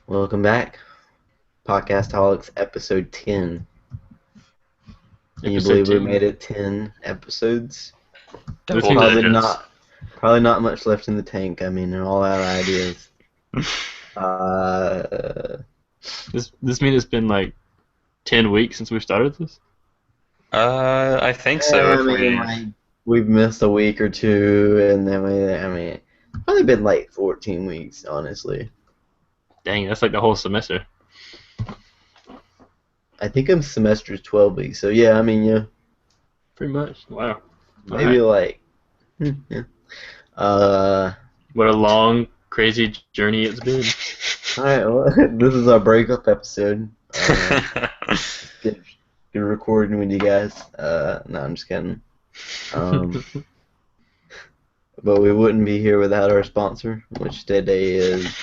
Welcome back, Podcastaholics, episode 10. Can you believe we made it 10 episodes? Double Probably digits. not much left in the tank. I mean, they're all out of ideas. This means it's been like 10 weeks since we started this? I think so. I mean, we've missed a week or two, and then probably been like 14 weeks, honestly. Dang, that's like the whole semester. I think a semester's 12 weeks, so yeah, yeah. Pretty much. Wow. Maybe like, yeah. What a long, crazy journey it's been. Alright, well, this is our breakup episode. Good recording with you guys. No, I'm just kidding. But we wouldn't be here without our sponsor, which today is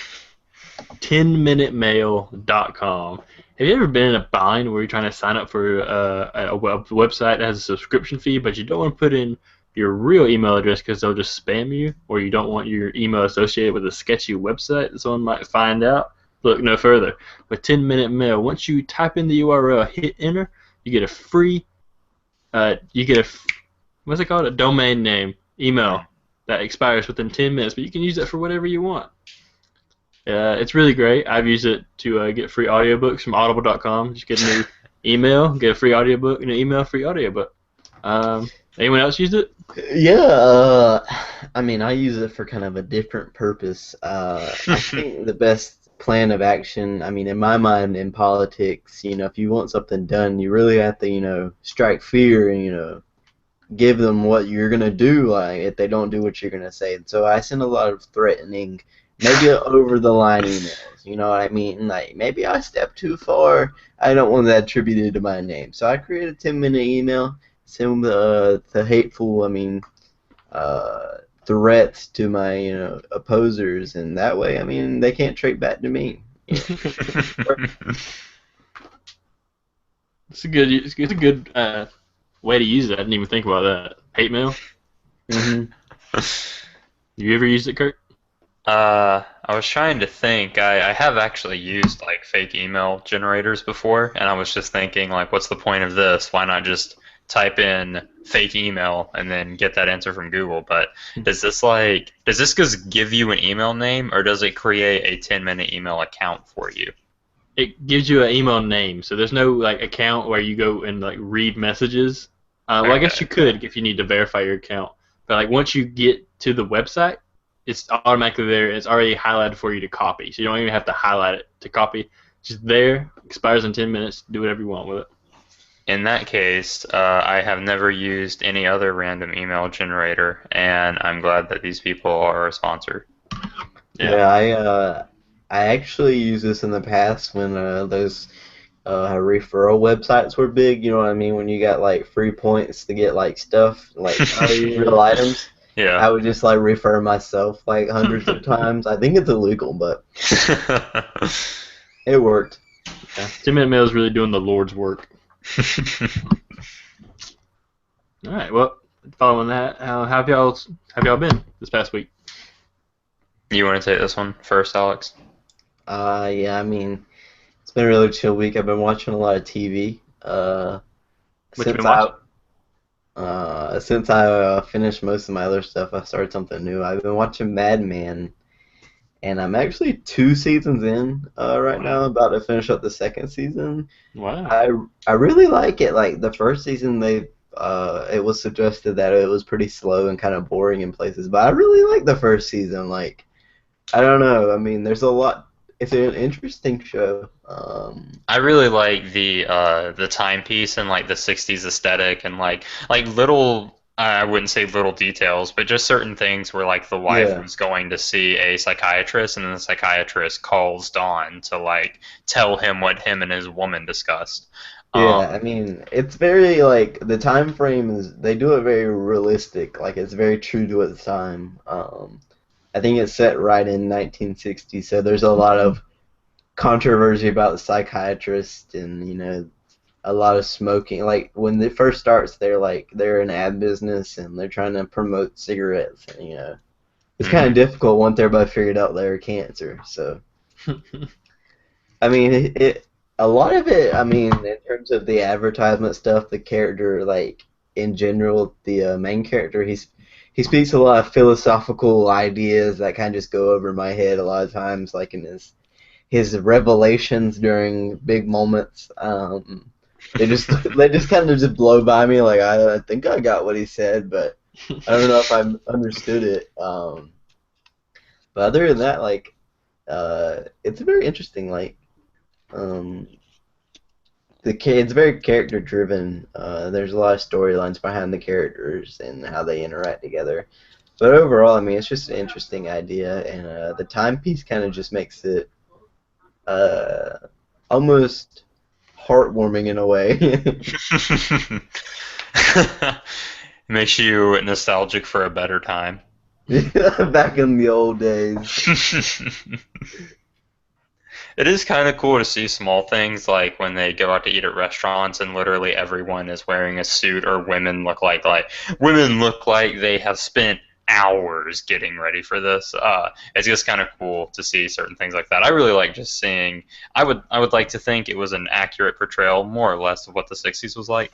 10minutemail.com. Have you ever been in a bind where you're trying to sign up for a website that has a subscription fee, but you don't want to put in your real email address because they'll just spam you, or you don't want your email associated with a sketchy website that someone might find out? Look no further. With 10-Minute Mail, once you type in the URL, hit enter, you get a free, what's it called? A domain name email that expires within 10 minutes, but you can use it for whatever you want. It's really great. I've used it to get free audiobooks from audible.com. Just get a new email, get a free audiobook, and an email, free audiobook. Anyone else used it? Yeah, I use it for kind of a different purpose. I think the best plan of action, in my mind, in politics, if you want something done, you really have to, strike fear and, give them what you're going to do, like, if they don't do what you're going to say. And so I send a lot of threatening, maybe over-the-line emails, you know what I mean? Like, maybe I stepped too far. I don't want that attributed to my name. So I create a 10-minute email, send the hateful, threats to my, opposers, and that way, they can't trade back to me. It's a good way to use it. I didn't even think about that. Hate mail? Mm-hmm. You ever used it, Kurt? I was trying to think. I have actually used like fake email generators before, and I was just thinking like, what's the point of this? Why not just type in fake email and then get that answer from Google? But does this just give you an email name, or does it create a 10-minute email account for you? It gives you an email name, so there's no like account where you go and like read messages. Well, I guess you could if you need to verify your account, but like once you get to the website, it's automatically there. It's already highlighted for you to copy, so you don't even have to highlight it to copy. It's just there, expires in 10 minutes. Do whatever you want with it. In that case, I have never used any other random email generator, and I'm glad that these people are a sponsor. Yeah, I actually used this in the past when those referral websites were big. You know what I mean? When you got like free points to get like stuff, like real items. Yeah. I would just like refer myself like hundreds of times. I think it's illegal, but it worked. Yeah. 10-Minute Mail is really doing the Lord's work. All right. Well, following that, how have y'all been this past week? You want to take this one first, Alex? Yeah, it's been a really chill week. I've been watching a lot of TV. What you been watching? Since I finished most of my other stuff, I started something new. I've been watching Mad Men, and I'm actually 2 seasons in right now, about to finish up the second season. Wow. I really like it. Like the first season, it was suggested that it was pretty slow and kind of boring in places, but I really like the first season. Like, I don't know. There's a lot. It's an interesting show. I really like the timepiece and like the 60s aesthetic and like little, I wouldn't say little details, but just certain things where like the wife was going to see a psychiatrist, and then the psychiatrist calls Dawn to like tell him what him and his woman discussed. Yeah, it's very like the time frame is, they do it very realistic. Like it's very true to its time. I think it's set right in 1960, so there's a lot of controversy about the psychiatrist, and a lot of smoking. Like when it first starts, they're in ad business and they're trying to promote cigarettes, and it's kind of difficult once everybody figured out they're cancer. So I mean, a lot of it. I mean, in terms of the advertisement stuff, the character, like in general, the main character, he speaks a lot of philosophical ideas that kind of just go over my head a lot of times, like in his revelations during big moments. They just kind of just blow by me. Like I think I got what he said, but I don't know if I understood it. But other than that, like it's very interesting. Like um, it's very character driven. There's a lot of storylines behind the characters and how they interact together. But overall, I mean, it's just an interesting idea, and the timepiece kind of just makes it almost heartwarming in a way. Makes you nostalgic for a better time. Back in the old days. It is kind of cool to see small things like when they go out to eat at restaurants and literally everyone is wearing a suit, or women look like they have spent hours getting ready for this. It's just kind of cool to see certain things like that. I really like just seeing. I would like to think it was an accurate portrayal, more or less, of what the '60s was like,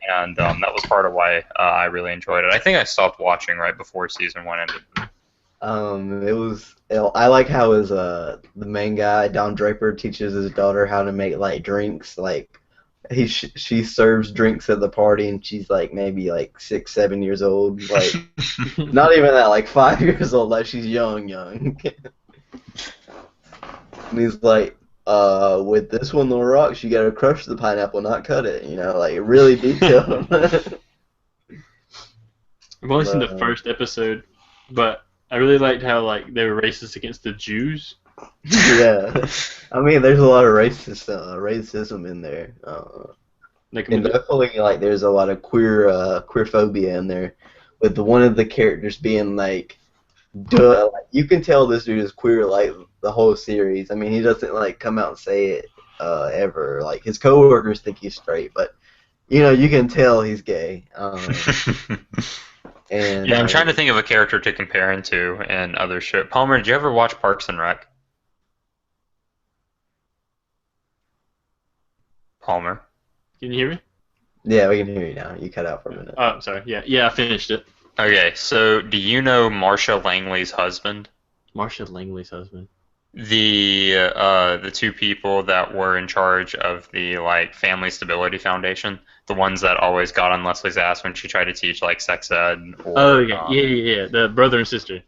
and that was part of why I really enjoyed it. I think I stopped watching right before season 1 ended. I like how the main guy, Don Draper, teaches his daughter how to make like drinks. Like she serves drinks at the party, and she's like maybe like 6, 7 years old. Like not even that, like 5 years old. Like she's young. And he's like, with this one on the rocks, you gotta crush the pineapple, not cut it. You know, like really detailed. I've only seen the first episode, but I really liked how like they were racist against the Jews. Yeah, I mean, there's a lot of racism in there, and definitely like there's a lot of queer phobia in there, with one of the characters being like, duh, like, you can tell this dude is queer like the whole series. I mean, he doesn't like come out and say it ever. Like his coworkers think he's straight, but you know you can tell he's gay. And yeah, I'm trying to think of a character to compare him to in other shit. Palmer, did you ever watch Parks and Rec? Palmer. Can you hear me? Yeah, we can hear you now. You cut out for a minute. Oh, I'm sorry. Yeah, I finished it. Okay, so do you know Marsha Langley's husband? Marsha Langley's husband. The two people that were in charge of the like Family Stability Foundation, the ones that always got on Leslie's ass when she tried to teach like sex ed. Or, yeah, the brother and sister.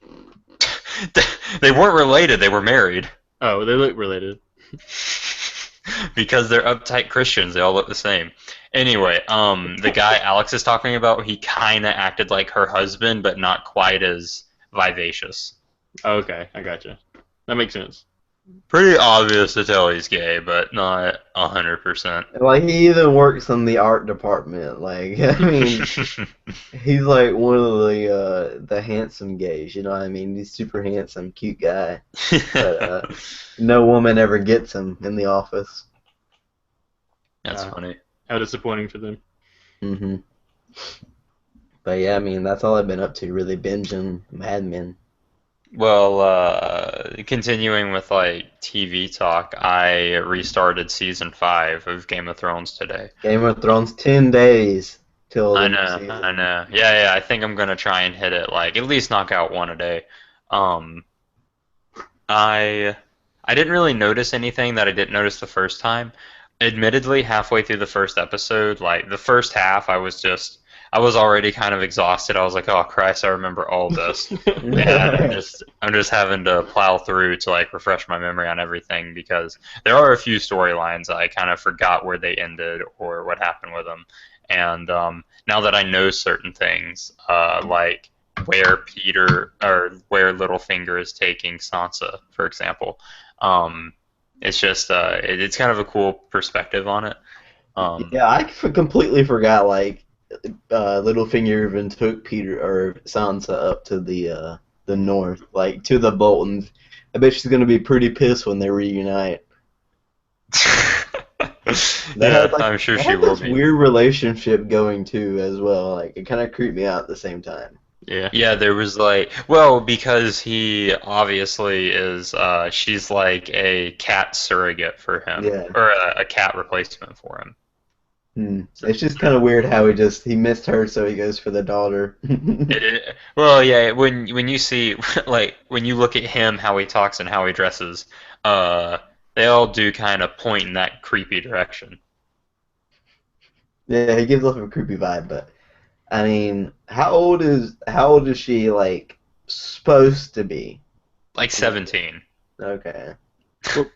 They weren't related. They were married. Oh, they look related. Because they're uptight Christians. They all look the same. Anyway, the guy Alex is talking about, he kind of acted like her husband, but not quite as vivacious. Okay, I gotcha. That makes sense. Pretty obvious to tell he's gay, but not 100%. Like he even works in the art department. Like I mean, he's like one of the handsome gays. You know what I mean? He's super handsome, cute guy. But no woman ever gets him in the office. That's funny. How disappointing for them. Mm-hmm. But yeah, I mean that's all I've been up to. Really binging Mad Men. Well, continuing with like TV talk, I restarted season 5 of Game of Thrones today. Game of Thrones, 10 days till the I season. know. Yeah, I think I'm gonna try and hit it, like at least knock out one a day. I didn't really notice anything that I didn't notice the first time. Admittedly, halfway through the first episode, like the first half, I was already kind of exhausted. I was like, oh Christ, I remember all this. And I'm just having to plow through to like refresh my memory on everything, because there are a few storylines I kind of forgot where they ended or what happened with them. And now that I know certain things, like where Littlefinger is taking Sansa, for example, it's just it's kind of a cool perspective on it. Yeah, I completely forgot like Littlefinger even took Peter or Sansa up to the north, like to the Boltons. I bet she's gonna be pretty pissed when they reunite. I'm sure she will be. Weird relationship going too as well. Like it kind of creeped me out at the same time. Yeah. Yeah, there was like, well, because he obviously is, she's like a cat surrogate for him, Yeah. or a cat replacement for him. It's just kind of weird how he missed her, so he goes for the daughter. Well, yeah, when you see, like, when you look at him, how he talks and how he dresses, they all do kind of point in that creepy direction. Yeah, he gives off a creepy vibe, but I mean, how old is she like supposed to be? Like 17. Okay. Well,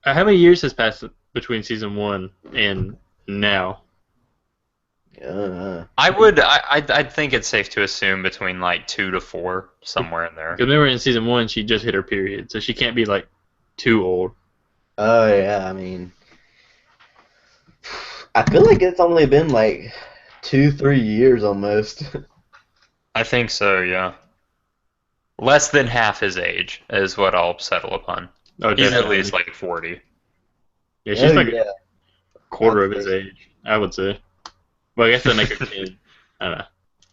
how many years has passed between season 1 and now? I'd think it's safe to assume between like 2 to 4, somewhere in there. Because remember in season 1 she just hit her period, so she can't be like too old. Oh yeah, I mean, I feel like it's only been like 2, 3 years almost. I think so, yeah. Less than half his age is what I'll settle upon. Oh, He's at definitely. least like 40. Yeah, she's like yeah. a quarter of I'd his say- age, I would say. Well, I guess that make her 10. I don't know.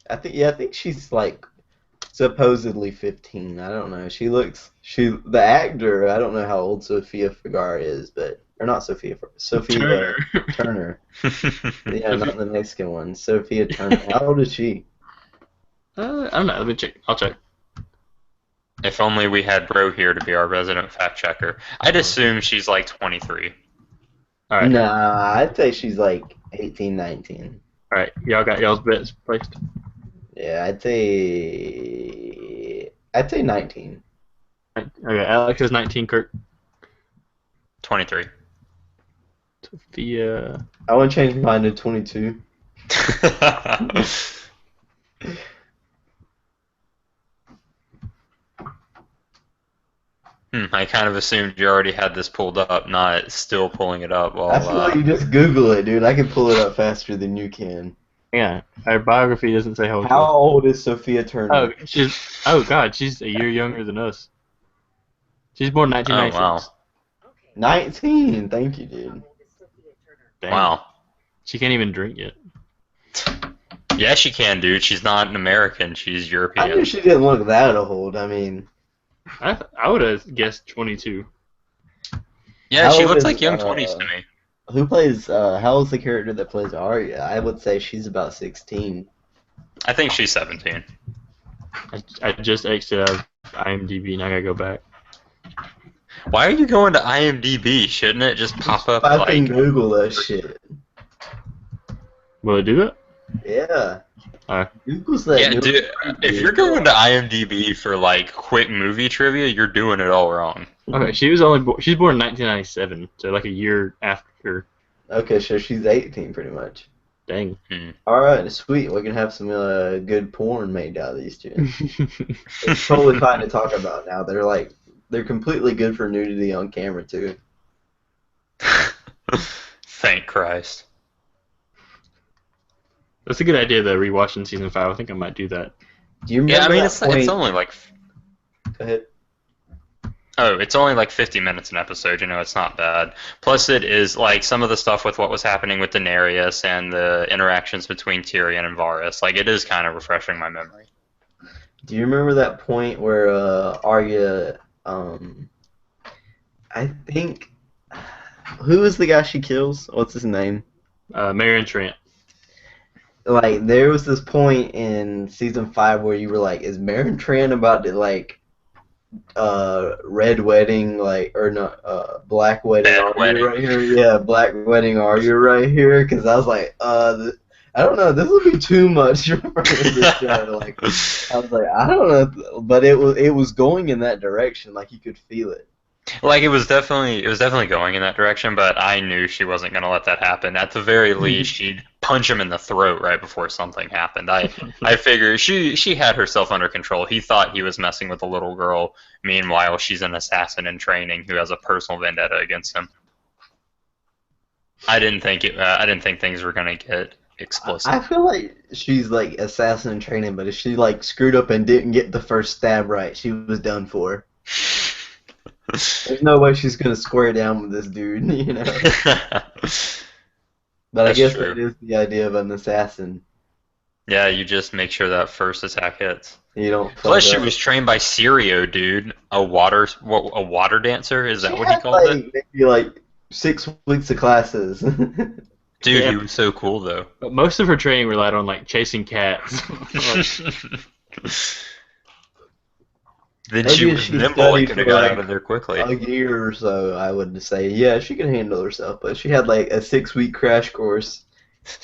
I think she's like supposedly 15. I don't know. The actor. I don't know how old Sofia Vergara is, or not Sophia Turner. Turner. Yeah, not the Mexican one. Sophia Turner. How old is she? I don't know. Let me check. I'll check. If only we had Bro here to be our resident fact checker. I'd assume she's like 23. All right. Nah, I'd say she's like 18, 19. All right. Y'all got y'all's bets placed. Yeah, I'd say 19. Okay. Alex is 19. Kirk. 23. Sophia. I want to change mine to 22. I kind of assumed you already had this pulled up, not still pulling it up while. I feel like you just Google it, dude. I can pull it up faster than you can. Yeah. Her biography doesn't say how old. How old is Sophia Turner? Oh, she's a year younger than us. She's born 1996. wow. 19. Thank you, dude. Dang. Wow. She can't even drink yet. Yeah, she can, dude. She's not an American. She's I European. knew she didn't look that old. I mean, I would have guessed 22. Yeah, How she old looks is, like young 20s to me. who plays? How old's the character that plays Arya? I would say she's about 16. I think she's 17. I just exited out of IMDb and I gotta go back. Why are you going to IMDb? Shouldn't it just pop up I can like? Google that shit. Will it do that? Yeah. Alright. Google's that. Yeah, new- dude. If you're going to IMDb for like quick movie trivia, you're doing it all wrong. Okay, she's born in 1997, so like a year after. Okay, so she's 18 pretty much. Dang. All right, sweet. We can have some good porn made out of these two. It's totally fine to talk about now. They're completely good for nudity on camera too. Thank Christ. That's a good idea though, rewatching season 5. I think I might do that. Do you remember Yeah, I mean that it's point? only like Go ahead. it's only like 50 minutes an episode. You know, it's not bad. Plus, it is like some of the stuff with what was happening with Daenerys and the interactions between Tyrion and Varys. Like it is kind of refreshing my memory. Do you remember that point where Arya, I think, who is the guy she kills? What's his name? Marion Trent. Like, there was this point in season 5 where you were like, is Maren Tran about to, like, red wedding, like, or not, black wedding Bad Arya wedding. right here? Yeah, black wedding Arya right here? Because I was like, I don't know, this would be too much for this show. Like, I was like, I don't know, but it was going in that direction, like, you could feel it. Like it was definitely going in that direction, but I knew she wasn't gonna let that happen. At the very least, she'd punch him in the throat right before something happened. I figured she had herself under control. He thought he was messing with a little girl. Meanwhile, she's an assassin in training who has a personal vendetta against him. I didn't think things were gonna get explicit. I feel like she's, like, assassin in training, but if she, like, screwed up and didn't get the first stab right, she was done for. There's no way she's gonna square down with this dude, you know. But I That's guess true. that is the idea of an assassin. Yeah, you just make sure that first attack hits. You don't Plus, fuck she up. was trained by Sirio, dude. A water dancer? Is She that what he had called it? like maybe like 6 weeks of classes. Dude, Yeah, he was so cool though. but most of her training relied on like chasing cats. Like, Then she Maybe if was she nimble and studied could for have got out like of there quickly. a year or so, I would say, yeah, she can handle herself. But she had like a 6 week crash course,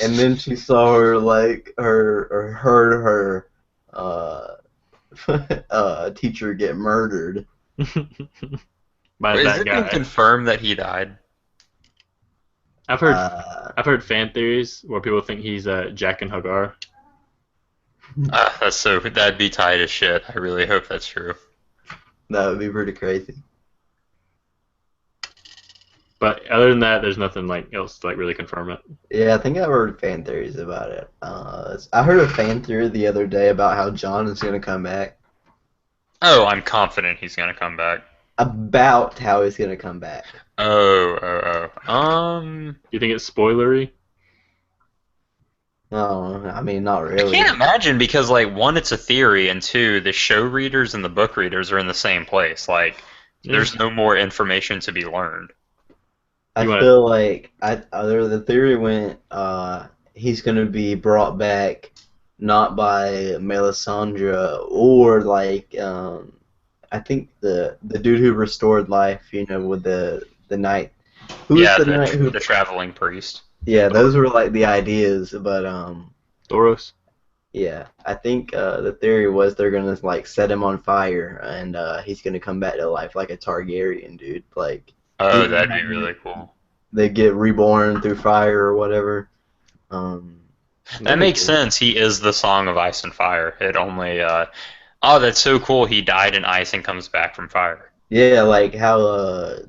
and then she saw her like her or heard her uh teacher get murdered. by Wait, has that it been guy. confirmed that he died? I've heard Uh, I've heard fan theories where people think he's Jack and Hagar. Ah, that'd be tight as shit. I really hope that's true. that would be pretty crazy. But other than that, there's nothing like else to like really confirm it. Yeah, I think I've heard fan theories about it. I heard a fan theory the other day about how John is gonna come back. Oh, I'm confident he's gonna come back. About how he's gonna come back. Oh. You think it's spoilery? No, I mean not I really. can't imagine because, like, one, it's a theory, and two, the show readers and the book readers are in the same place. Like, there's no more information to be learned. I You want feel like the theory went he's gonna be brought back not by Melisandre or like I think the dude who restored life, with the knight. Who's Yeah, the knight who? the traveling priest. Yeah, to those were like the ideas, but Thoros? yeah, I think the theory was they're gonna like set him on fire and he's gonna come back to life like a Targaryen dude, like. Oh, You that'd know, be really cool. they get reborn through fire or whatever. Um, That makes sense. He is the Song of Ice and Fire. It only, oh, that's so cool. He died in ice and comes back from fire. yeah, like how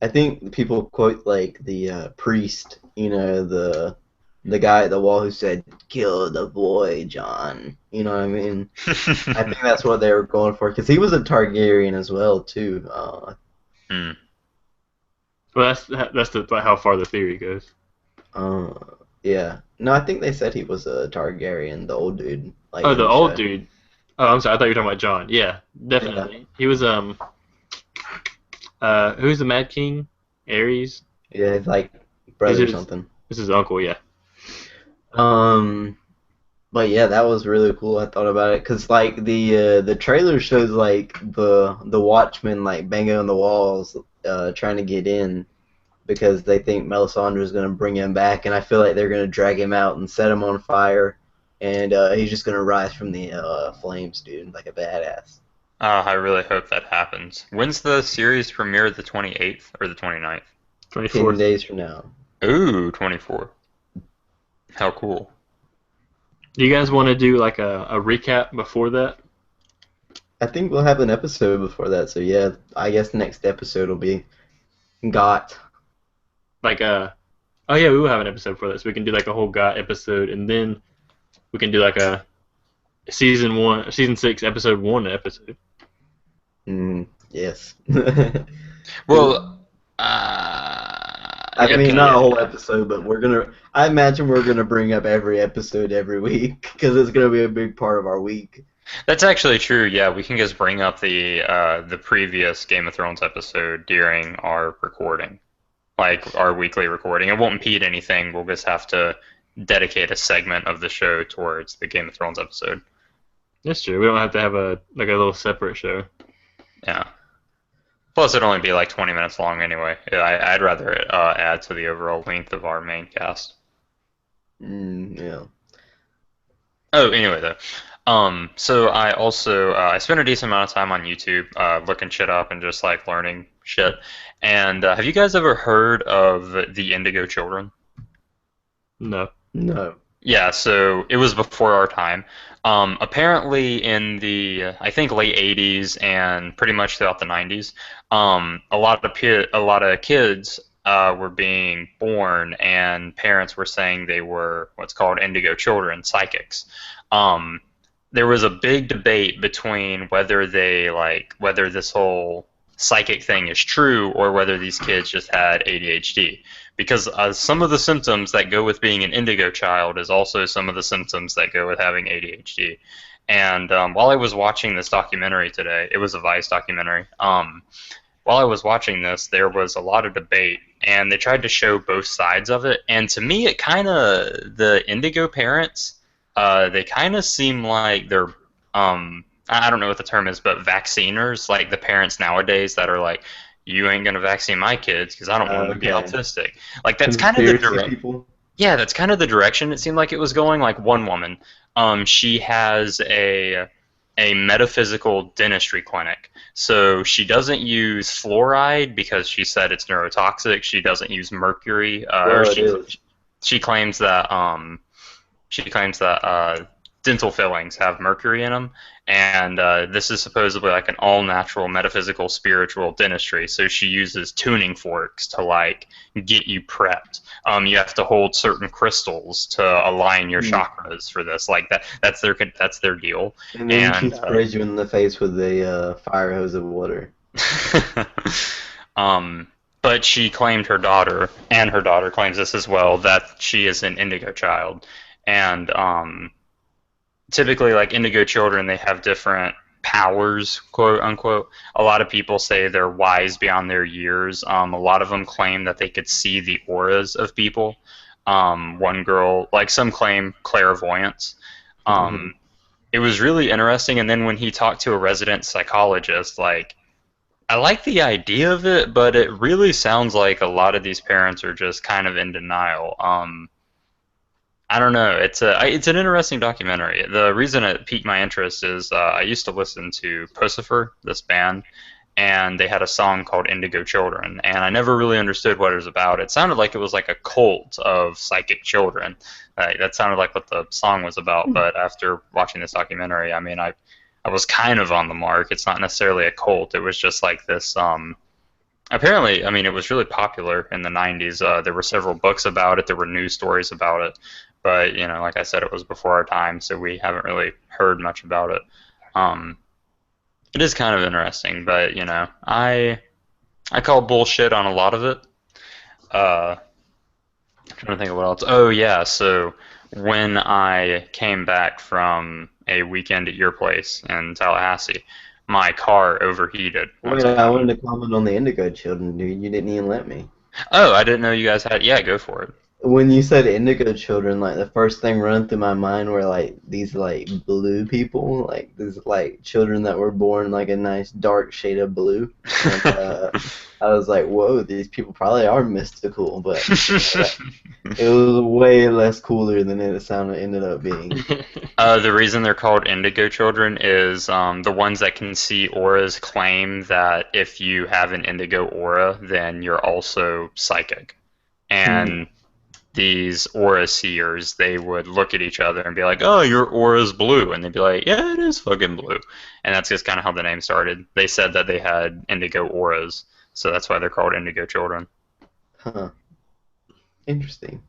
I think people quote like the priest, the guy at the wall who said, "Kill the boy, John." You know what I mean? I think that's what they were going for because he was a Targaryen as well too. Hmm. Well, that's like how far the theory goes. Uh, yeah. No, I think they said he was a Targaryen, the old dude, like Oh, in the the old show. dude. Oh, I'm sorry. I thought you were talking about John. Yeah, Yeah. definitely. He was who's the Mad King? Ares. Yeah, it's like Is brother or it his? something. This is his uncle. Yeah. Um, but yeah, that was really cool. I thought about it because like the trailer shows like the Watchmen like banging on the walls, trying to get in because they think Melisandre is gonna bring him back, and I feel like they're gonna drag him out and set him on fire, and he's just gonna rise from the flames, dude, like a badass. I really hope that happens. When's the series premiere? The 28th or the 29th? 10 24th. days from now. Ooh, 24. How cool. Do you guys want to do like a recap before that? I think we'll have an episode before that, so yeah, I guess next episode will be got. Like oh yeah, we will have an episode for that, so we can do like a whole GOT episode, and then we can do like a season 6, episode 1 episode. Yes. Well, I mean, okay. not a whole episode, but I imagine we're gonna bring up every episode every week because it's gonna be a big part of our week. That's actually true. Yeah, we can just bring up the previous Game of Thrones episode during our recording, like our weekly recording. It won't impede anything. We'll just have to dedicate a segment of the show towards the Game of Thrones episode. That's true. We don't have to have a little separate show. Yeah. Plus, it'd only be like 20 minutes long anyway. I'd rather add to the overall length of our main cast. Yeah. Oh, anyway though. So I also I spent a decent amount of time on YouTube looking shit up and just like learning shit. And have you guys ever heard of the Indigo Children? No. No. Yeah, so it was before our time. Apparently in the I think late 80s and pretty much throughout the 90s, a lot of kids were being born and parents were saying they were what's called indigo children, psychics. There was a big debate between whether this whole psychic thing is true or whether these kids just had ADHD. Because some of the symptoms that go with being an indigo child is also some of the symptoms that go with having ADHD. And while I was watching this documentary today, it was a Vice documentary. While I was watching this, there was a lot of debate, and they tried to show both sides of it. And to me, it kind of, the indigo parents, they kind of seem like they're, I don't know what the term is, but vacciners, like the parents nowadays that are like, you ain't gonna vaccine my kids because I don't want them to be autistic. Like that's kind of the direction. Yeah, that's kind of the direction it seemed like it was going. Like one woman, she has a metaphysical dentistry clinic. So she doesn't use fluoride because she said it's neurotoxic. She doesn't use mercury. She claims that dental fillings have mercury in them, and this is supposedly like an all-natural metaphysical spiritual dentistry. So she uses tuning forks to like get you prepped. You have to hold certain crystals to align your chakras for this. Like that's their deal. And then she sprays you in the face with a fire hose of water. But she claimed her daughter, and her daughter claims this as well, that she is an indigo child, and typically, like indigo children, they have different powers, quote unquote. A lot of people say they're wise beyond their years. A lot of them claim that they could see the auras of people. One girl, like some claim clairvoyance. It was really interesting. And then when he talked to a resident psychologist, like, I like the idea of it, but it really sounds like a lot of these parents are just kind of in denial. I don't know. It's an interesting documentary. The reason it piqued my interest is I used to listen to Pussifer, this band, and they had a song called Indigo Children, and I never really understood what it was about. It sounded like it was like a cult of psychic children. That sounded like what the song was about, but after watching this documentary, I mean, I was kind of on the mark. It's not necessarily a cult. It was just like this... Apparently, I mean, it was really popular in the 90s. There were several books about it. There were news stories about it. But, you know, like I said, it was before our time, so we haven't really heard much about it. It is kind of interesting, but, you know, I call bullshit on a lot of it. I'm trying to think of what else. Oh, yeah, so when I came back from a weekend at your place in Tallahassee, my car overheated. Wait, I wanted to comment on the indigo children, dude. You didn't even let me. Oh, I didn't know you guys had... Yeah, go for it. When you said indigo children, like the first thing running through my mind were like these like blue people, like these like children that were born like a nice dark shade of blue. And, I was like, whoa, these people probably are mystical, but it was way less cooler than it ended up being. The reason they're called indigo children is the ones that can see auras claim that if you have an indigo aura, then you're also psychic. And these aura seers, they would look at each other and be like, oh, your aura's blue. And they'd be like, yeah, it is fucking blue. And that's just kind of how the name started. They said that they had indigo auras, so that's why they're called indigo children. Huh. Interesting.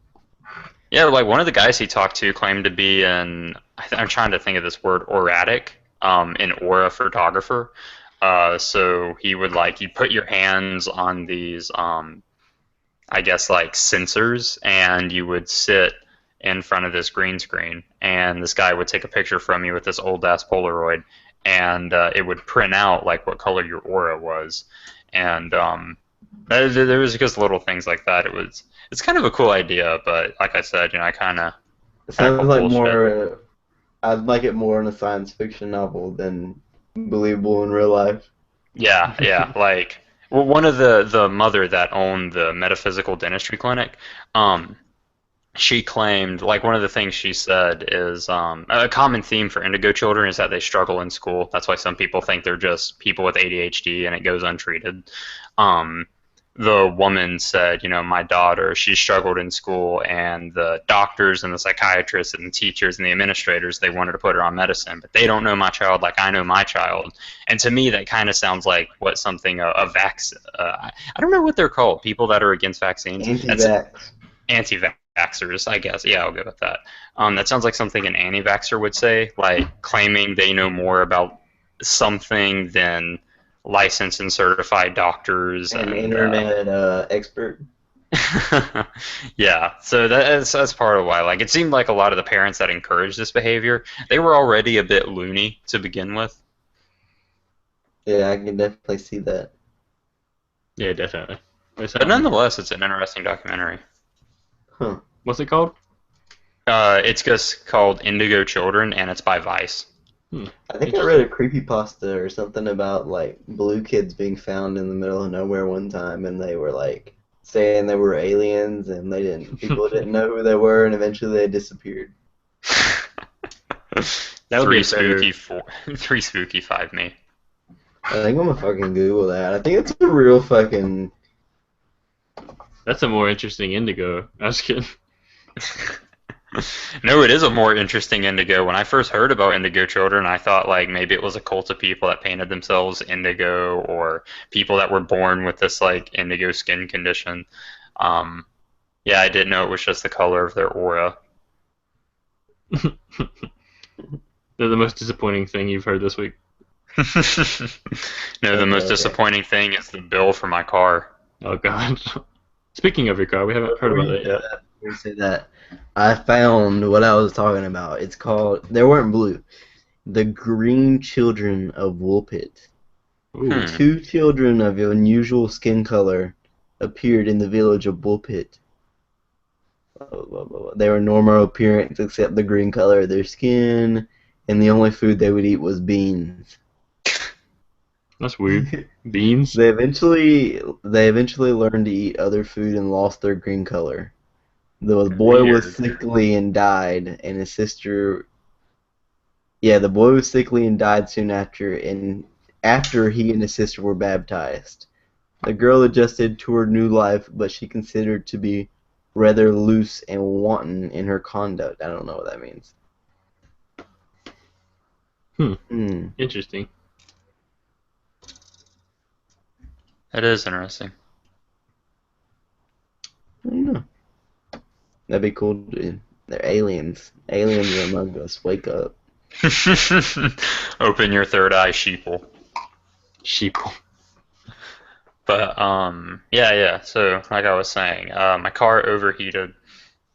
Yeah, like one of the guys he talked to claimed to be I'm trying to think of this word, auratic, an aura photographer. So he would you'd put your hands on these, I guess like sensors, and you would sit in front of this green screen, and this guy would take a picture from you with this old ass Polaroid, and it would print out like what color your aura was, and there was just little things like that. It's kind of a cool idea, but like I said, you know, I kind of it sounds like more. I'd like it more in a science fiction novel than believable in real life. Yeah, like. Well, one of the mother that owned the metaphysical dentistry clinic, she claimed, like one of the things she said is a common theme for indigo children is that they struggle in school. That's why some people think they're just people with ADHD and it goes untreated. The woman said, you know, my daughter, she struggled in school, and the doctors and the psychiatrists and the teachers and the administrators, they wanted to put her on medicine, but they don't know my child like I know my child. And to me, that kind of sounds like what something I don't know what they're called, people that are against vaccines. Anti-vaxxers, I guess. Yeah, I'll go with that. That sounds like something an anti-vaxxer would say, like claiming they know more about something than licensed and certified doctors An and internet expert. yeah, so that's part of why. Like, it seemed like a lot of the parents that encouraged this behavior, they were already a bit loony to begin with. Yeah, I can definitely see that. Yeah, definitely. But nonetheless, it's an interesting documentary. Huh. What's it called? It's just called Indigo Children, and it's by Vice. I think I read a creepypasta or something about like blue kids being found in the middle of nowhere one time, and they were like saying they were aliens, and people didn't know who they were, and eventually they disappeared. That would be Three spooky, five me. I think I'm gonna fucking Google that. I think it's a real fucking. That's a more interesting Indigo. I was kidding. No, it is a more interesting indigo. When I first heard about Indigo Children, I thought like maybe it was a cult of people that painted themselves indigo, or people that were born with this like indigo skin condition. Yeah, I didn't know it was just the color of their aura. They're the most disappointing thing you've heard this week. No, the most disappointing thing is the bill for my car. Oh god. Speaking of your car, we haven't heard about it yet. Before you say that, I found what I was talking about. It's called. They weren't blue. The Green Children of Woolpit. Ooh. 2 children of unusual skin color appeared in the village of Woolpit. They were normal appearance except the green color of their skin, and the only food they would eat was beans. That's weird. Beans? They eventually learned to eat other food and lost their green color. The boy was sickly and died, and his sister. Yeah, the boy was sickly and died soon after, and after he and his sister were baptized. The girl adjusted to her new life, but she considered to be rather loose and wanton in her conduct. I don't know what that means. Interesting. That is interesting. I don't know. That'd be cool, dude. They're aliens. Aliens are among us. Wake up. Open your third eye, sheeple. Sheeple. But yeah. So like I was saying, my car overheated.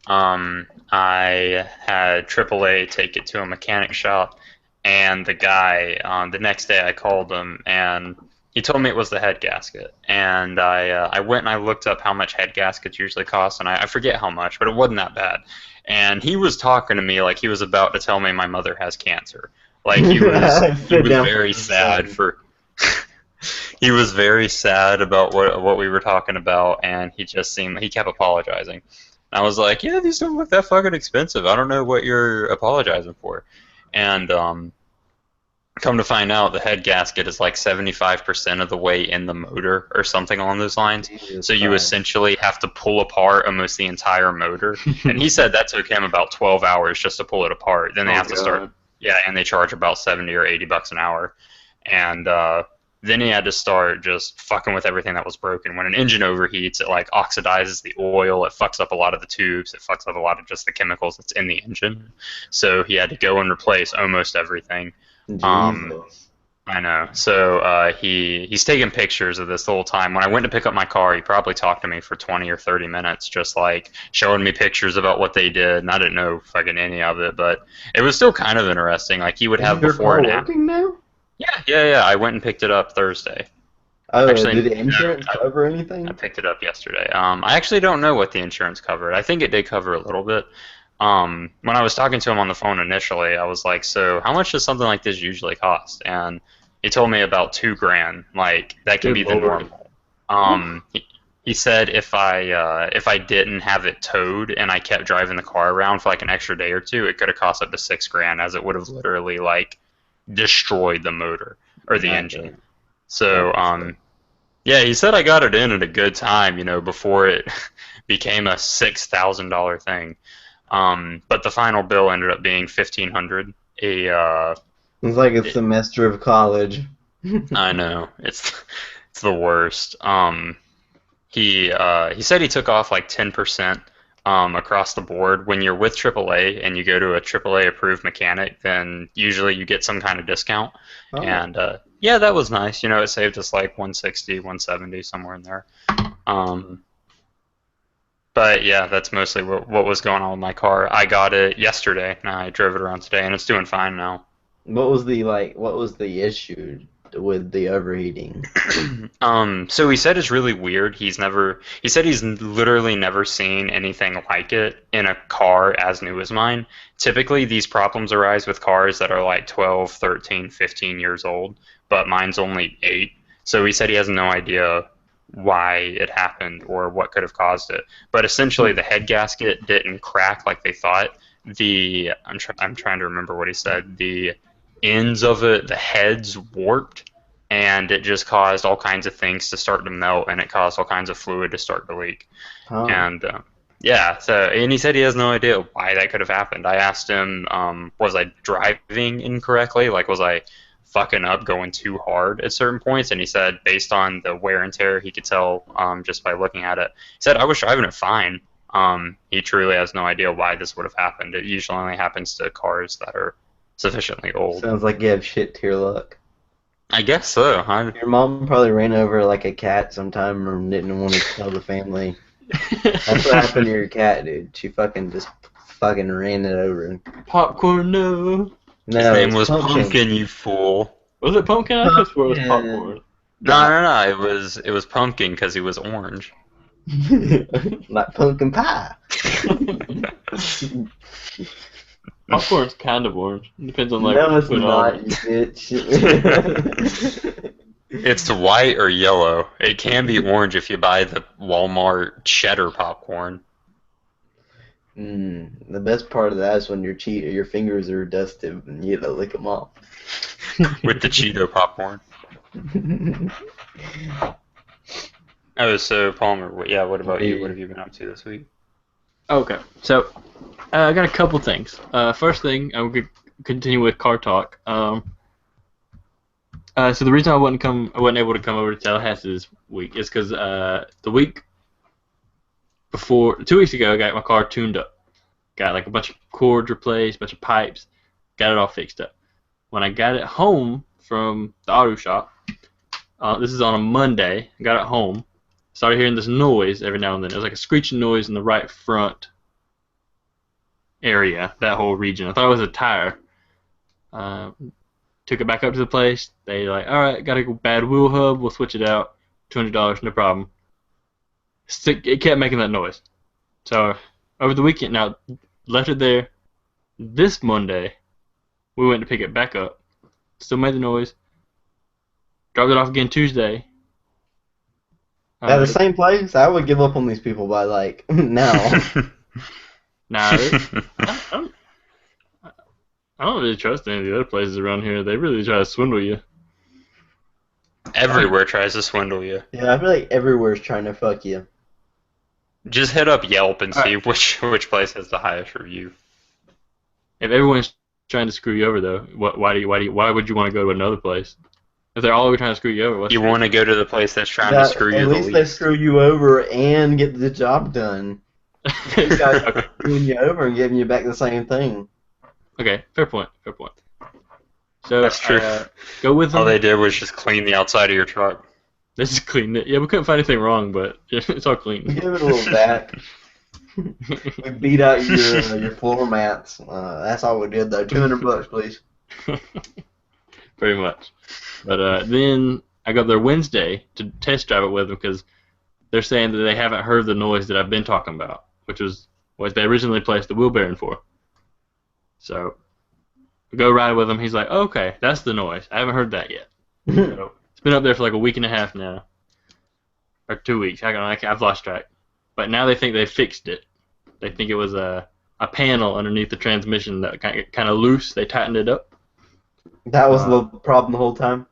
I had AAA take it to a mechanic shop, and the guy the next day I called him, and he told me it was the head gasket. And I went and I looked up how much head gaskets usually cost, and I forget how much, but it wasn't that bad. And he was talking to me like he was about to tell me my mother has cancer. Like he was very sad for. He was very sad about what we were talking about, and he kept apologizing. And I was like, yeah, these don't look that fucking expensive. I don't know what you're apologizing for. And come to find out, the head gasket is like 75% of the way in the motor or something along those lines. So you essentially have to pull apart almost the entire motor. And he said that took him about 12 hours just to pull it apart. Then they have to start, and they charge about 70 or 80 bucks an hour. And then he had to start just fucking with everything that was broken. When an engine overheats, it like oxidizes the oil, it fucks up a lot of the tubes, it fucks up a lot of just the chemicals that's in the engine. So he had to go and replace almost everything. I know. So he's taking pictures of this the whole time. When I went to pick up my car, he probably talked to me for 20 or 30 minutes, just like showing me pictures about what they did, and I didn't know fucking any of it, but it was still kind of interesting. Like he would have before and after. Working now? Yeah. I went and picked it up Thursday. Oh, actually, did the insurance cover anything? I picked it up yesterday. I actually don't know what the insurance covered. I think it did cover a little bit. When I was talking to him on the phone initially, I was like, so how much does something like this usually cost? And he told me about $2,000. Like, that can be the normal. He said if I didn't have it towed and I kept driving the car around for like an extra day or two, it could have cost up to $6,000, as it would have literally like destroyed the motor or the engine. So yeah, he said I got it in at a good time, before it became a $6,000 thing. But the final bill ended up being $1,500. It's like a semester of college. I know, it's the worst. He said he took off like 10% across the board. When you're with AAA and you go to a AAA approved mechanic, then usually you get some kind of discount. And Yeah, that was nice. You know, it saved us like 160, 170, somewhere in there. Um, but yeah, that's mostly what was going on with my car. I got it yesterday, and I drove it around today, and it's doing fine now. What was the issue with the overheating? So he said it's really weird. He said he's literally never seen anything like it in a car as new as mine. Typically, these problems arise with cars that are like 12, 13, 15 years old, but mine's only 8. So he said he has no idea why it happened or what could have caused it. But essentially, the head gasket didn't crack like they thought. I'm trying to remember what he said. The ends of it, the heads warped, and it just caused all kinds of things to start to melt, and it caused all kinds of fluid to start to leak. Huh. And and he said he has no idea why that could have happened. I asked him, was I driving incorrectly? Like, was I fucking up, going too hard at certain points? And he said, based on the wear and tear, he could tell just by looking at it. He said, I was driving it fine. He truly has no idea why this would have happened. It usually only happens to cars that are sufficiently old. Sounds like you have shit to your luck. I guess so. Your mom probably ran over like a cat sometime or didn't want to tell the family. That's what happened to your cat, dude. She fucking ran it over. Popcorn, no. No, His name was pumpkin. Pumpkin, you fool. Was it pumpkin? I could swear it was popcorn. No. It was Pumpkin because he was orange. Like pumpkin pie. Popcorn's kind of orange. It depends on like. No, it's what not, on you it. bitch. It's white or yellow. It can be orange if you buy the Walmart cheddar popcorn. The best part of that is when your fingers are dusted and you gotta lick them off. With the Cheeto popcorn. Oh, so Palmer, what about you? What have you been up to this week? Okay, so I got a couple things. First thing, I will continue with car talk. So the reason I wasn't able to come over to Tallahassee this week is because the week before, 2 weeks ago, I got my car tuned up. Got like a bunch of cords replaced, a bunch of pipes, got it all fixed up. When I got it home from the auto shop, this is on a Monday, I got it home, started hearing this noise every now and then. It was like a screeching noise in the right front area, that whole region. I thought it was a tire. Took it back up to the place. They like, all right, got a bad wheel hub. We'll switch it out. $200, no problem. It kept making that noise. So over the weekend, now left it there. This Monday, we went to pick it back up. Still made the noise. Dropped it off again Tuesday. At the same place, I would give up on these people by like now. Nah, I don't really trust any of the other places around here. They really try to swindle you. Everywhere tries to swindle you. Yeah, I feel like everywhere's trying to fuck you. Just hit up Yelp and see which place has the highest review. If everyone's trying to screw you over, though, why would you want to go to another place? If they're all trying to screw you over, you want to go to the place that's trying to screw you at the least least. they screw you over and get the job done. These guys are screwing you over and giving you back the same thing. Okay, fair point. So That's true. Go with them. All they did was just clean the outside of your truck. They just cleaned it. Yeah, we couldn't find anything wrong, but it's all clean. Give it a little back. We beat out your floor mats. That's all we did though. $200, please. Pretty much. But then I got there Wednesday to test drive it with them because they're saying that they haven't heard the noise that I've been talking about, which was what they originally placed the wheel bearing for. So we go ride with him. He's like, oh, okay, that's the noise. I haven't heard that yet. So it's been up there for like a week and a half now, or 2 weeks. I've lost track. But now they think they fixed it. They think it was a panel underneath the transmission that kind of loose. They tightened it up. That was the problem the whole time?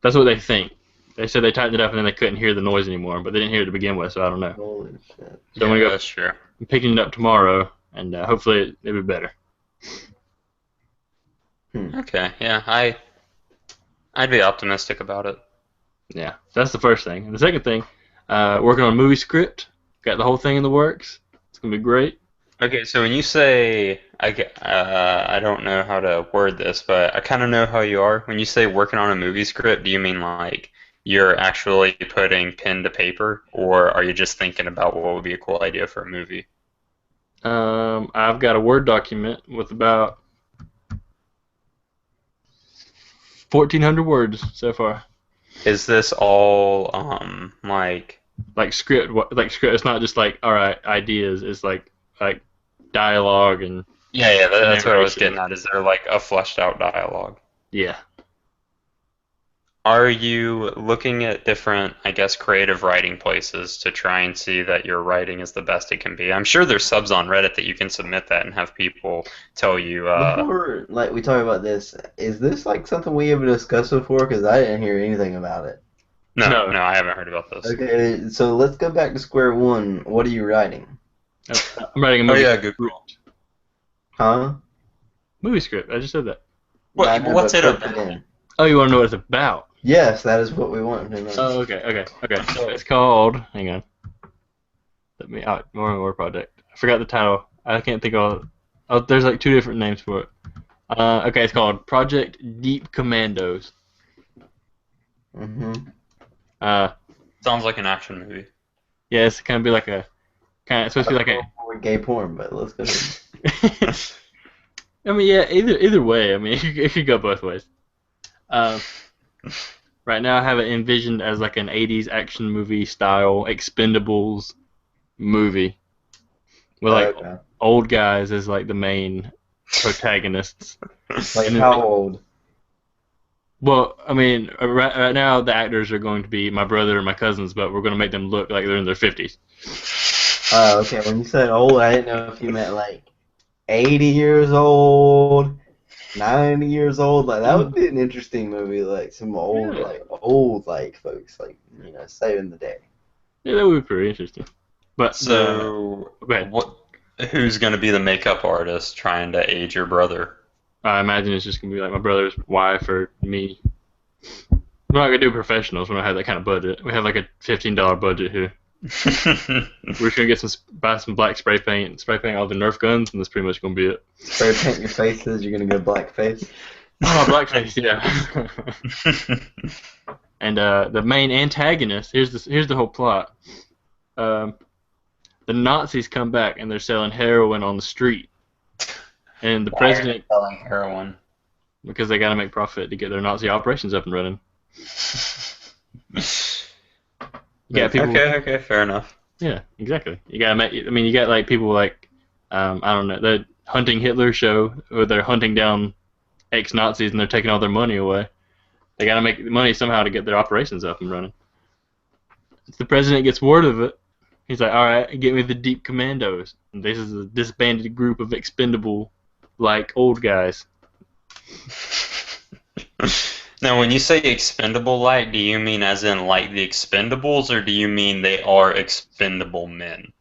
That's what they think. They said they tightened it up and then they couldn't hear the noise anymore, but they didn't hear it to begin with, so I don't know. Holy shit. So I'm gonna go That's true. picking it up tomorrow, and hopefully it'll be better. Okay, yeah, I'd be optimistic about it. Yeah, so that's the first thing. And the second thing, working on a movie script. Got the whole thing in the works. It's gonna be great. Okay, so when you say I don't know how to word this, but I kind of know how you are. When you say working on a movie script, do you mean like you're actually putting pen to paper, or are you just thinking about what would be a cool idea for a movie? I've got a Word document with about 1,400 words so far. Is this all like Like script, like script. It's not just like all right ideas. It's like dialogue and yeah, that's what I was narration. getting at. Is there like a fleshed out dialogue? Yeah. Are you looking at different, I guess, creative writing places to try and see that your writing is the best it can be? I'm sure there's subs on Reddit that you can submit that and have people tell you, Before, like, we talk about this, is this like something we ever discussed before? Because I didn't hear anything about it. no, No. no, I haven't heard about this. Okay, so let's go back to square one. What are you writing? I'm writing a Oh movie. yeah, good call. Huh? Movie script. I just said that. What, No, what's but it put about? in. Oh, you want to know what it's about? Yes, that is what we want to know. Oh, okay. So it's called. Hang on. Let me out. More project. I forgot the title. I can't think of. Oh, there's like 2 different names for it. Okay, it's called Project Deep Commandos. Mm-hmm. Sounds like an action movie. Yeah, it's gonna be like a it's supposed to be like a. With gay porn, but let's go ahead. I mean, yeah. Either way. I mean, it could go both ways. Right now, I have it envisioned as like an '80s action movie style Expendables movie, with like Okay. old guys as like the main protagonists. Like And then, how old? well, I mean, right now the actors are going to be my brother and my cousins, but we're going to make them look like they're in their 50s. Oh, okay. When you said old, I didn't know if you meant like 80 years old, 90 years old. Like that would be an interesting movie. Like some old, Yeah. like folks, like saving the day. Yeah, that would be pretty interesting. But So, go ahead. who's going to be the makeup artist trying to age your brother? I imagine it's just going to be like my brother's wife or me. We're not going to do professionals. We don't have that kind of budget. We have like a $15 budget here. We're just going to buy some black spray paint all the Nerf guns, and that's pretty much going to be it. Spray paint your faces. You're gonna go blackface. Oh, blackface, yeah. And the main antagonist, here's the whole plot. The Nazis come back and they're selling heroin on the street. And the president, selling heroin. because they got to make profit to get their Nazi operations up and running. You got people. Okay, fair enough. Yeah, exactly. You got to make. I mean, you got like people like, I don't know, the Hunting Hitler show, where they're hunting down ex-Nazis and they're taking all their money away. They got to make money somehow to get their operations up and running. If the president gets word of it, he's like, all right, get me the Deep Commandos. And this is a disbanded group of expendable, like, old guys. Now, when you say expendable like, do you mean as in like the Expendables, or do you mean they are expendable men?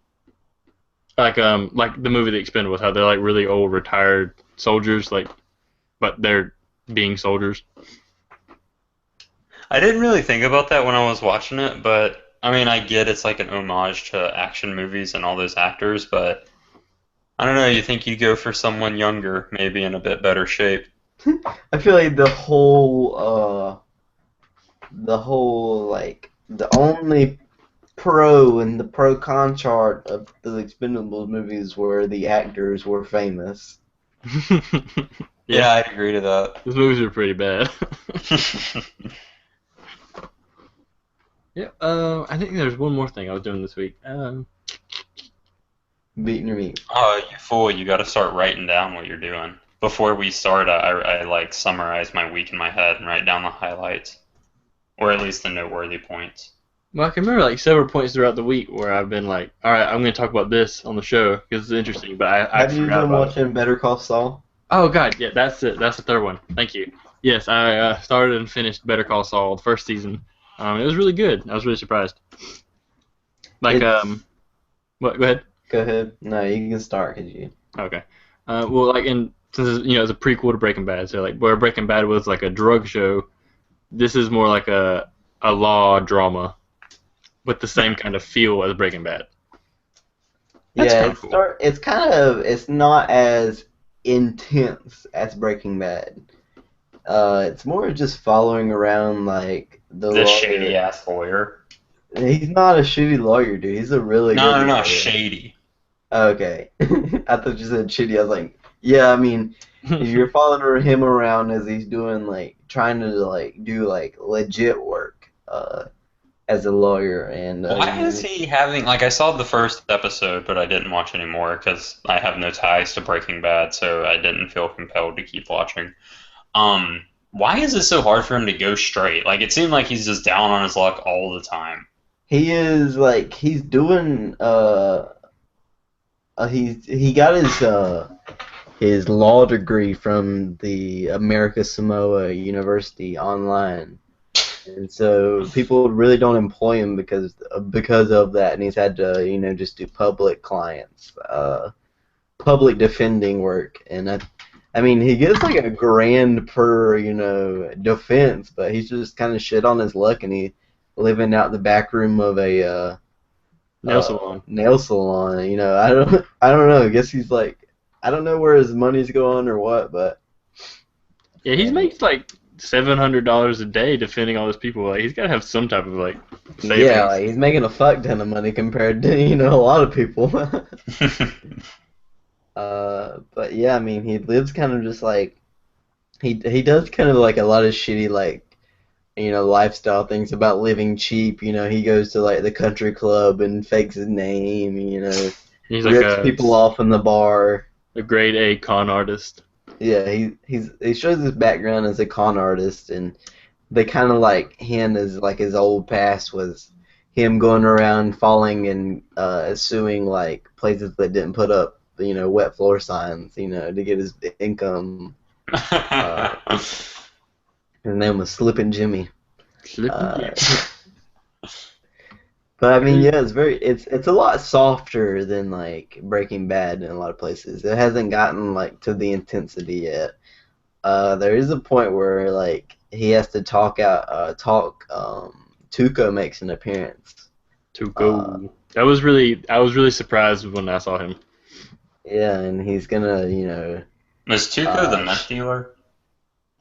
Like the movie The Expendables, how they're like really old retired soldiers, like, but they're being soldiers. I didn't really think about that when I was watching it, but I mean, I get it's like an homage to action movies and all those actors, but I don't know, you think you'd go for someone younger, maybe in a bit better shape. I feel like the whole like the only pro and the pro con chart of the Expendables movies were the actors were famous. Yeah, I'd agree to that. Those movies are pretty bad. Yeah, I think there's one more thing I was doing this week. Beating your meat. Oh, you fool, you gotta start writing down what you're doing. Before we start, I like summarize my week in my head and write down the highlights. Or at least the noteworthy points. Well, I can remember like several points throughout the week where I've been like, all right, I'm going to talk about this on the show because it's interesting, but I Have you forgot been about it. watching Better Call Saul? Oh, God, yeah, that's it. That's the third one. Thank you. Yes, I started and finished Better Call Saul, the first season. It was really good. I was really surprised. Like, what? Go ahead. Go ahead. No, you can start because you. Okay. Well, like, since it's a prequel to Breaking Bad, so like where Breaking Bad was like a drug show, this is more like a law drama with the same kind of feel as Breaking Bad. That's Yeah, kind of cool. it's not as intense as Breaking Bad. It's more just following around like the This shady lawyer. ass lawyer. He's not a shitty lawyer, dude. He's a really good No, lawyer. shady. Okay. I thought you said shitty. I was like, yeah, I mean, if you're following him around as he's doing like trying to like do like legit work as a lawyer and Why is he having, like, I saw the first episode, but I didn't watch anymore because I have no ties to Breaking Bad, so I didn't feel compelled to keep watching. Why is it so hard for him to go straight? Like, it seemed like he's just down on his luck all the time. he is like he's doing he got his law degree from the America Samoa University online. And so people really don't employ him because of that, and he's had to, just do public clients, public defending work, and I mean, he gets like $1,000 per, defense, but he's just kind of shit on his luck, and he living out the back room of a Nail salon. nail salon. I don't know. I guess he's like, I don't know where his money's going or what, but Yeah, he makes like $700 a day defending all those people. Like, he's got to have some type of like savings. yeah, like, he's making a fuck ton of money compared to a lot of people. But yeah, I mean, he lives kind of just like he does kind of like a lot of shitty like lifestyle things about living cheap. He goes to like the country club and fakes his name. He's Rips like people off in the bar. a grade A con artist. Yeah, he shows his background as a con artist, and they kind of like him as like his old past was him going around falling and suing like places that didn't put up wet floor signs to get his income. His name was Slippin' Jimmy. But I mean, yeah, it's a lot softer than like Breaking Bad in a lot of places. It hasn't gotten like to the intensity yet. There is a point where like he has to talk. Tuco makes an appearance. Tuco. I was really surprised when I saw him. Yeah, and he's gonna, Was Tuco the meth dealer?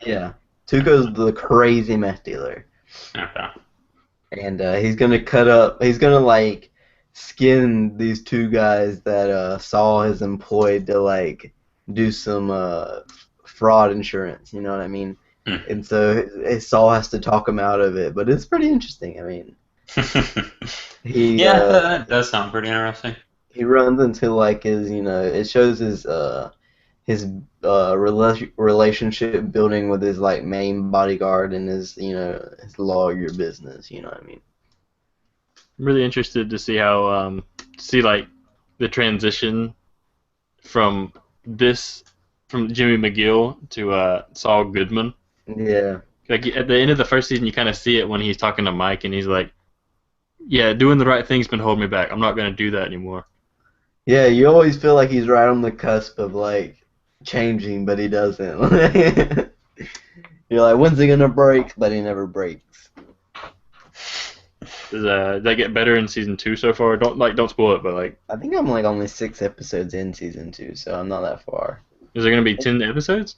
Yeah, Tuco's the crazy meth dealer. Okay. And he's gonna like skin these two guys that Saul has employed to like do some fraud insurance, you know what I mean? And so Saul has to talk him out of it, but it's pretty interesting. I mean, that does sound pretty interesting. He runs into like his, it shows his relationship building with his like main bodyguard and his his lawyer business. You know what I mean? I'm really interested to see how like the transition from Jimmy McGill to Saul Goodman. Yeah. Like at the end of the first season, you kind of see it when he's talking to Mike, and he's like, "Yeah, doing the right thing's been holding me back. I'm not gonna do that anymore." Yeah, you always feel like he's right on the cusp of like changing, but he doesn't. You're like, when's he gonna break? But he never breaks. Does that get better in season 2 so far? Don't spoil it, but like I think I'm like only 6 episodes in season 2, so I'm not that far. Is there gonna be 10 episodes?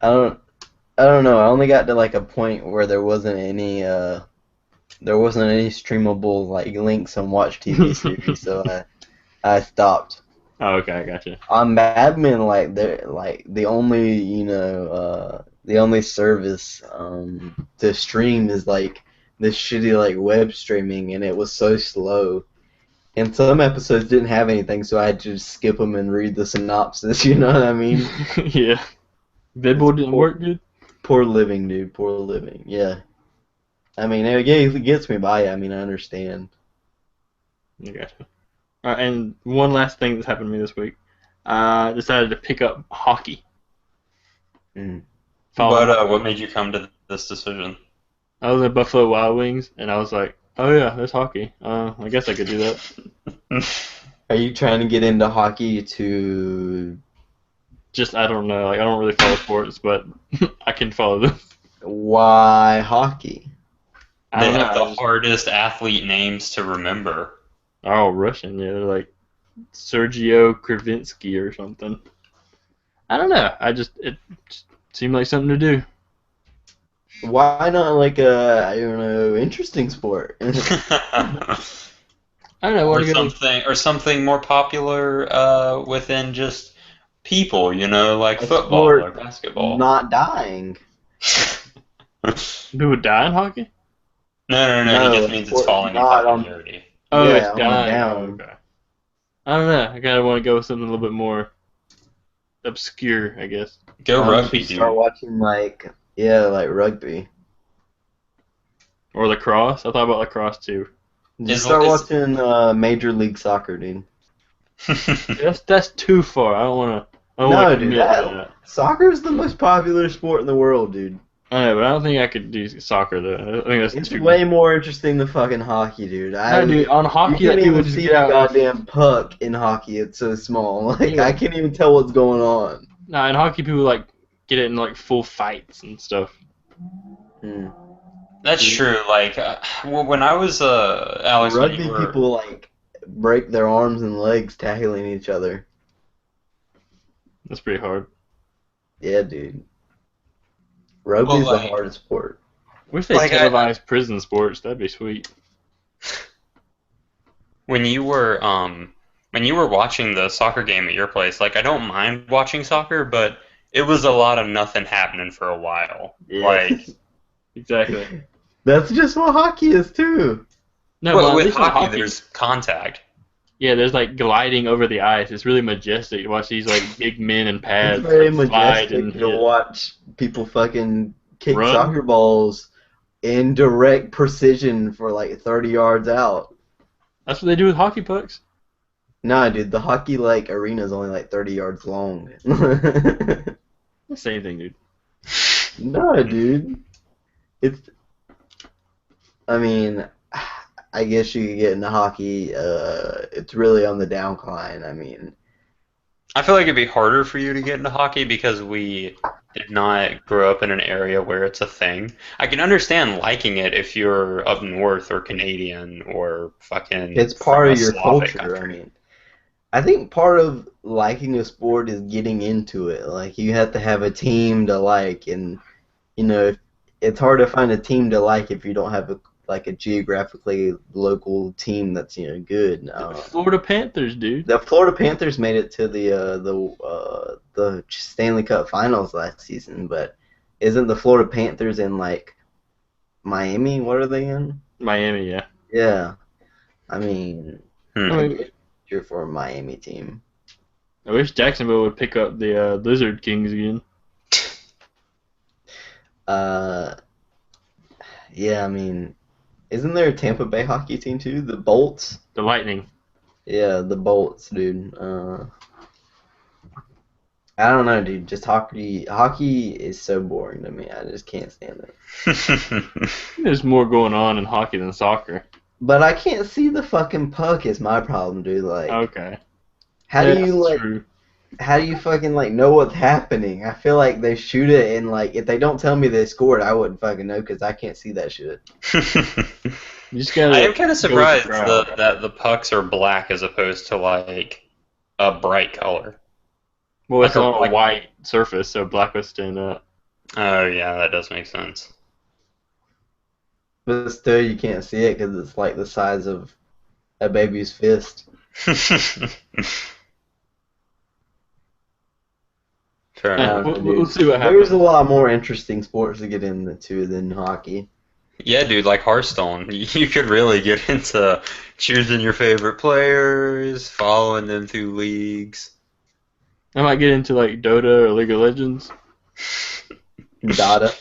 I don't know. I only got to like a point where there wasn't any streamable like links on Watch TV series, so I stopped. Oh, okay, I gotcha. On Mad Men, like the only the only service to stream is like this shitty like web streaming, and it was so slow. And some episodes didn't have anything, so I had to just skip them and read the synopsis. You know what I mean? Yeah. Deadpool didn't work good. Poor living, dude. Poor living. Yeah. I mean, it gets me by. I mean, I understand. I gotcha. All right, and one last thing that's happened to me this week. I decided to pick up hockey. What made you come to this decision? I was at Buffalo Wild Wings, and I was like, oh yeah, there's hockey. I guess I could do that. Are you trying to get into hockey to... Just, I don't know. Like, I don't really follow sports, but I can follow them. Why hockey? They have the hardest athlete names to remember. They're all Russian, yeah. They're like Sergio Kravinsky or something. I don't know. It just seemed like something to do. Why not like a, I don't know, interesting sport? I don't know. Or something more popular within just people, like A football sport or basketball. not dying. People die in hockey? No. No, He a just means it's sport falling in not on. popularity. Oh, Yeah, it's on the dying. down. Oh, okay. I don't know. I kind of want to go with something a little bit more obscure, I guess. Go Why don't rugby, you start dude. watching like rugby? Or lacrosse. I thought about lacrosse too. Just start watching Major League Soccer, dude. That's too far. I don't want to. No, dude, soccer is the most popular sport in the world, dude. I know, but I don't think I could do soccer though. I think that's It's too. way more interesting than fucking hockey, dude. No, dude, on hockey, you can't people even just see get the out. goddamn puck in hockey. It's so small. Like Yeah. I can't even tell what's going on. Nah, in hockey, people like get it in like full fights and stuff. That's true. Like, when I was Alex, when Rugby you were, people like break their arms and legs tackling each other. That's pretty hard. Yeah, dude. Rugby's the hardest sport. Wish they televised prison sports. That'd be sweet. when you were watching the soccer game at your place, like, I don't mind watching soccer, but it was a lot of nothing happening for a while. Yeah. Like, Exactly. That's just what hockey is too. No, well, but with hockey, there's contact. Yeah, there's like gliding over the ice. It's really majestic to watch these like big men in pads. It's very like, slide majestic and to hit. watch people fucking kick Run. soccer balls in direct precision for like 30 yards out. That's what they do with hockey pucks. Nah, dude, the hockey like arena is only like 30 yards long. Same thing, dude. No, dude. I mean, I guess you could get into hockey. It's really on the downcline. I mean, I feel like it'd be harder for you to get into hockey because we did not grow up in an area where it's a thing. I can understand liking it if you're up north or Canadian or fucking. it's part from of a your Slavic culture. country. I mean, I think part of liking a sport is getting into it. Like, you have to have a team to like, and it's hard to find a team to like if you don't have a geographically local team that's good. Florida Panthers, dude. The Florida Panthers made it to the Stanley Cup Finals last season, but isn't the Florida Panthers in like Miami? What are they in? Miami, yeah. Yeah, I mean, I mean, you're for a Miami team. I wish Jacksonville would pick up the Lizard Kings again. Yeah, I mean, isn't there a Tampa Bay hockey team too? The Bolts? The Lightning. Yeah, the Bolts, dude. I don't know, dude. Just hockey is so boring to me. I just can't stand it. There's more going on in hockey than soccer. But I can't see the fucking puck is my problem, dude. Like, Okay. how do you That's true. how do you fucking like know what's happening? I feel like they shoot it and like if they don't tell me they scored, I wouldn't fucking know because I can't see that shit. You just gotta I am kind of go with the surprised crowd. that the pucks are black as opposed to like a bright color. Well, it's like a- on a like- white surface, so black would stand out. Oh yeah, that does make sense. But still, you can't see it because it's like the size of a baby's fist. Fair Yeah, enough. we'll see what There's happens. a lot more interesting sports to get into than hockey. Yeah, dude, like Hearthstone, you could really get into choosing your favorite players, following them through leagues. I might get into like Dota or League of Legends. Dota.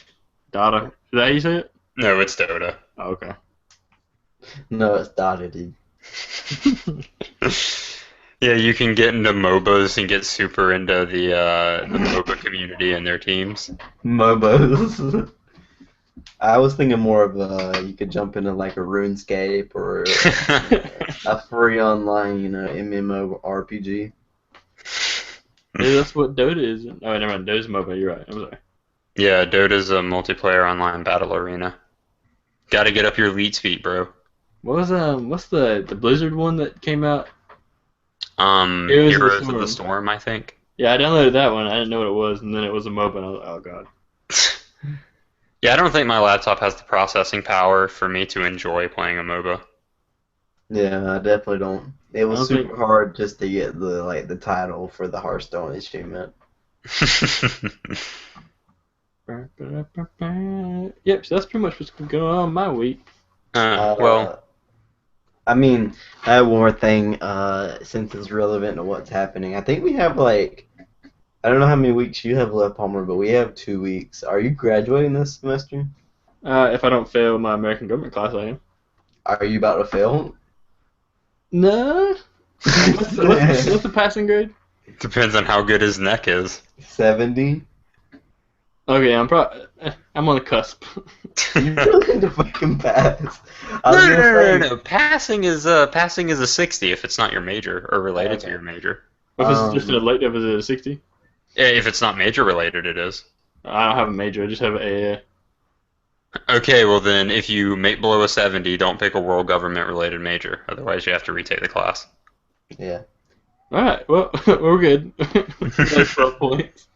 Dota. Is that how you say it? No, it's Dota. Oh, okay. No, it's Dota, dude. Yeah, you can get into MOBAs and get super into the MOBA community and their teams. MOBAs. I was thinking more of you could jump into like a RuneScape or a free online, MMORPG. Yeah, that's what Dota is. Oh, never mind. Dota's mobile. You're right. I'm sorry. Yeah, Dota's a multiplayer online battle arena. Gotta get up your elite speed, bro. What was what's the Blizzard one that came out? Heroes Heroes of the Storm, I think. Yeah, I downloaded that one. I didn't know what it was, and then it was a MOBA, and I was like, oh god. Yeah, I don't think my laptop has the processing power for me to enjoy playing a MOBA. Yeah, I definitely don't. It was don't super think- hard just to get the title for the Hearthstone achievement. Yep, so that's pretty much what's going on in my week. Well, I mean, I have one more thing, since it's relevant to what's happening. I think we have I don't know how many weeks you have left, Palmer, but we have 2 weeks. Are you graduating this semester? If I don't fail my American government class, I am. Are you about to fail? No. What's the passing grade? depends on how good his neck is. 70? Okay, I'm on the cusp. You really need to fucking pass. I was gonna say- No. Passing is a 60 if it's not your major or related to your major. If it's just an elective, is it a 60? If it's not major related, it is. I don't have a major. I just have a. Okay, well then, if you make below a 70, don't pick a world government related major. Otherwise, you have to retake the class. Yeah. All right. Well, we're good. That's 12 points.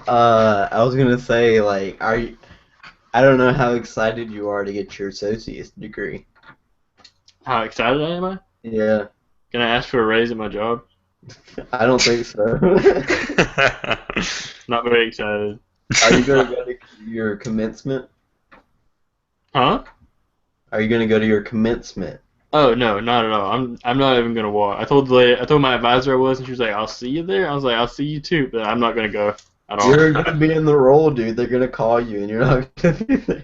I was gonna say, I don't know how excited you are to get your associate's degree. How excited am I? Yeah. Can I ask for a raise at my job? I don't think so. Not very excited. Are you gonna go to your commencement? Huh? Are you gonna go to your commencement? Oh no, not at all. I'm not even gonna walk. I told my advisor I was, and she was like, "I'll see you there." I was like, "I'll see you too," but I'm not gonna go at all. You're gonna be in the role, dude. They're gonna call you, and you're not gonna be there.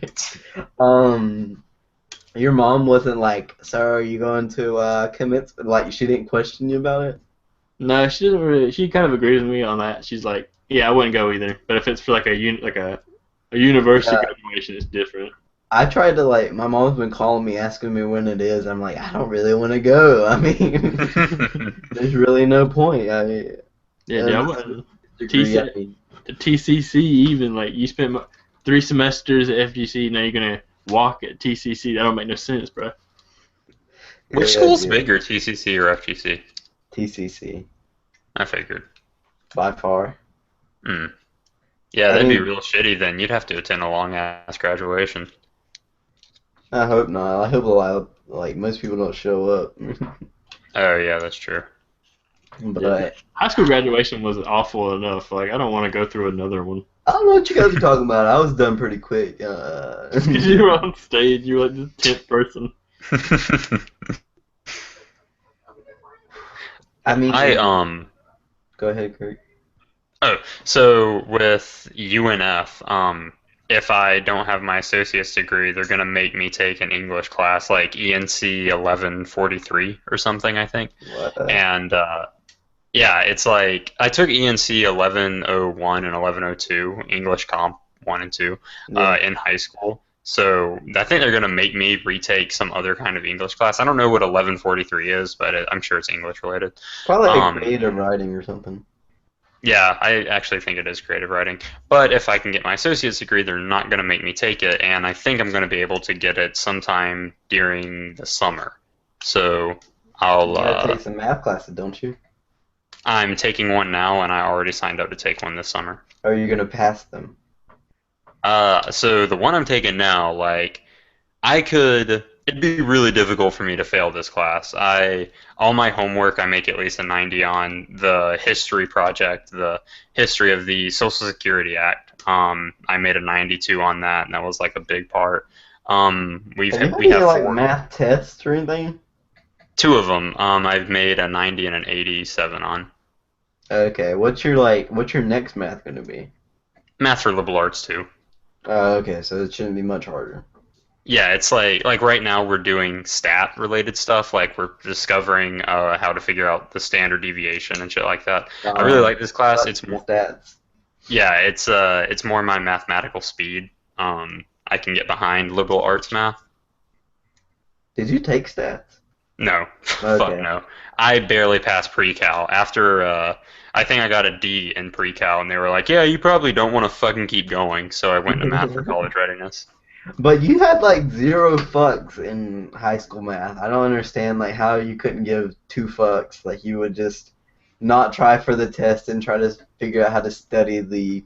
Your mom wasn't like, "So are you going to commencement?" Like, she didn't question you about it. No, she doesn't really. She kind of agrees with me on that. She's like, "Yeah, I wouldn't go either." But if it's for like a university Yeah. graduation, it's different. I tried to my mom's been calling me, asking me when it is. I'm like, I don't really want to go. I mean, there's really no point. Yeah, dude, I wouldn't. Degree, I mean, The TCC even you spent 3 semesters at FGC, now you're gonna walk at TCC. That don't make no sense, bro. Which yeah, school's dude. bigger, TCC or FGC? TCC I figured. by far. Yeah, I that'd be mean- real shitty then. You'd have to attend a long-ass graduation. I hope not. I hope most people don't show up. Oh, yeah, that's true. But High school graduation was awful enough. Like, I don't want to go through another one. I don't know what you guys are talking about. I was done pretty quick. Because you were on stage, you were like the 10th person. I mean, I go ahead, Kurt. So with UNF, if I don't have my associate's degree, they're gonna make me take an English class like ENC 1143 or something, I think. What? And yeah, it's like I took ENC 1101 and 1102 English Comp 1 and 2 Yeah. in high school. So I think they're gonna make me retake some other kind of English class. I don't know what 1143 is, but I'm sure it's English related. Probably like um, creative writing or something. Yeah, I actually think it is creative writing. But if I can get my associate's degree, they're not going to make me take it, and I think I'm going to be able to get it sometime during the summer. So I'll. You gotta take some math classes, don't you? I'm taking one now, and I already signed up to take one this summer. Or are you gonna pass them? So the one I'm taking now, it'd be really difficult for me to fail this class. All my homework, I make at least a 90 on the history project, the history of the Social Security Act. I made a 92 on that, and that was like a big part. We Have have you had any, 4, math tests or anything? 2 of them. I've made a 90 and an 87 on. Okay, what's your next math gonna be? Math for liberal arts too. Okay, so it shouldn't be much harder. Yeah, it's like right now we're doing stat related stuff, like we're discovering how to figure out the standard deviation and shit like that. I really like this class. It's more stats. Yeah, it's more my mathematical speed. I can get behind liberal arts math. Did you take stats? No, fuck Okay. no. I barely passed pre-cal. After I think I got a D in pre-cal, and they were like, "Yeah, you probably don't want to fucking keep going." So I went to math for college readiness. But you had like 0 fucks in high school math. I don't understand like how you couldn't give 2 fucks. Like you would just not try for the test and try to figure out how to study the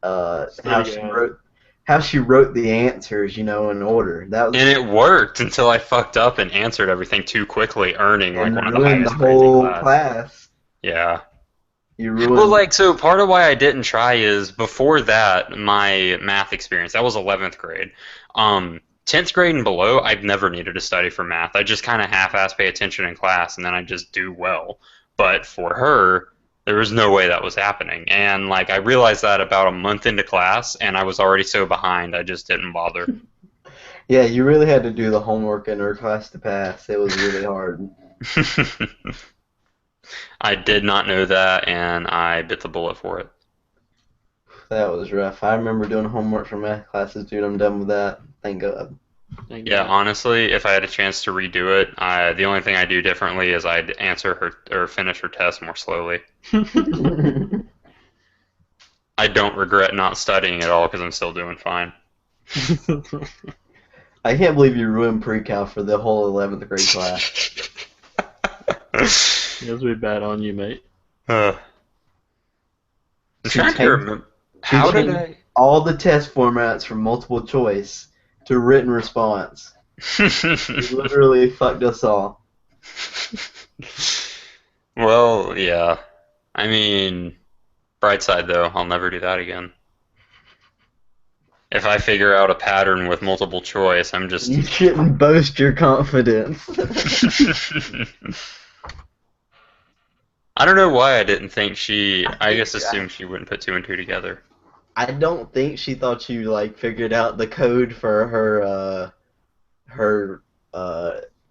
how Study she guide. wrote the answers, in order. That was And it worked until I fucked up and answered everything too quickly, earning like and one of the ruined the highest grades in whole class. class. Yeah. You Well, ruined. like, so part of why I didn't try is before that, my math experience, that was 11th grade. 10th grade and below, I've never needed to study for math. I just kind of half-ass pay attention in class, and then I just do well. But for her, there was no way that was happening. And, like, I realized that about a month into class, and I was already so behind, I just didn't bother. Yeah, you really had to do the homework in her class to pass. It was really hard. I did not know that, and I bit the bullet for it. That was rough. I remember doing homework for math classes, dude. I'm done with that. Thank God. Thank Yeah, God. honestly, if I had a chance to redo it, the only thing I do differently is I'd answer her or finish her test more slowly. I don't regret not studying at all because I'm still doing fine. I can't believe you ruined pre-cal for the whole 11th grade class. It was really bad on you, mate. I'm She trying to changed- remember. she How did changed all the test formats from multiple choice to written response. You I? literally fucked us all. Well, yeah. I mean, bright side though, I'll never do that again. If I figure out a pattern with multiple choice, I'm just. You shouldn't boast your confidence. I don't know why I didn't think I guess assumed she wouldn't put 2 and 2 together. I don't think she thought you like figured out the code for her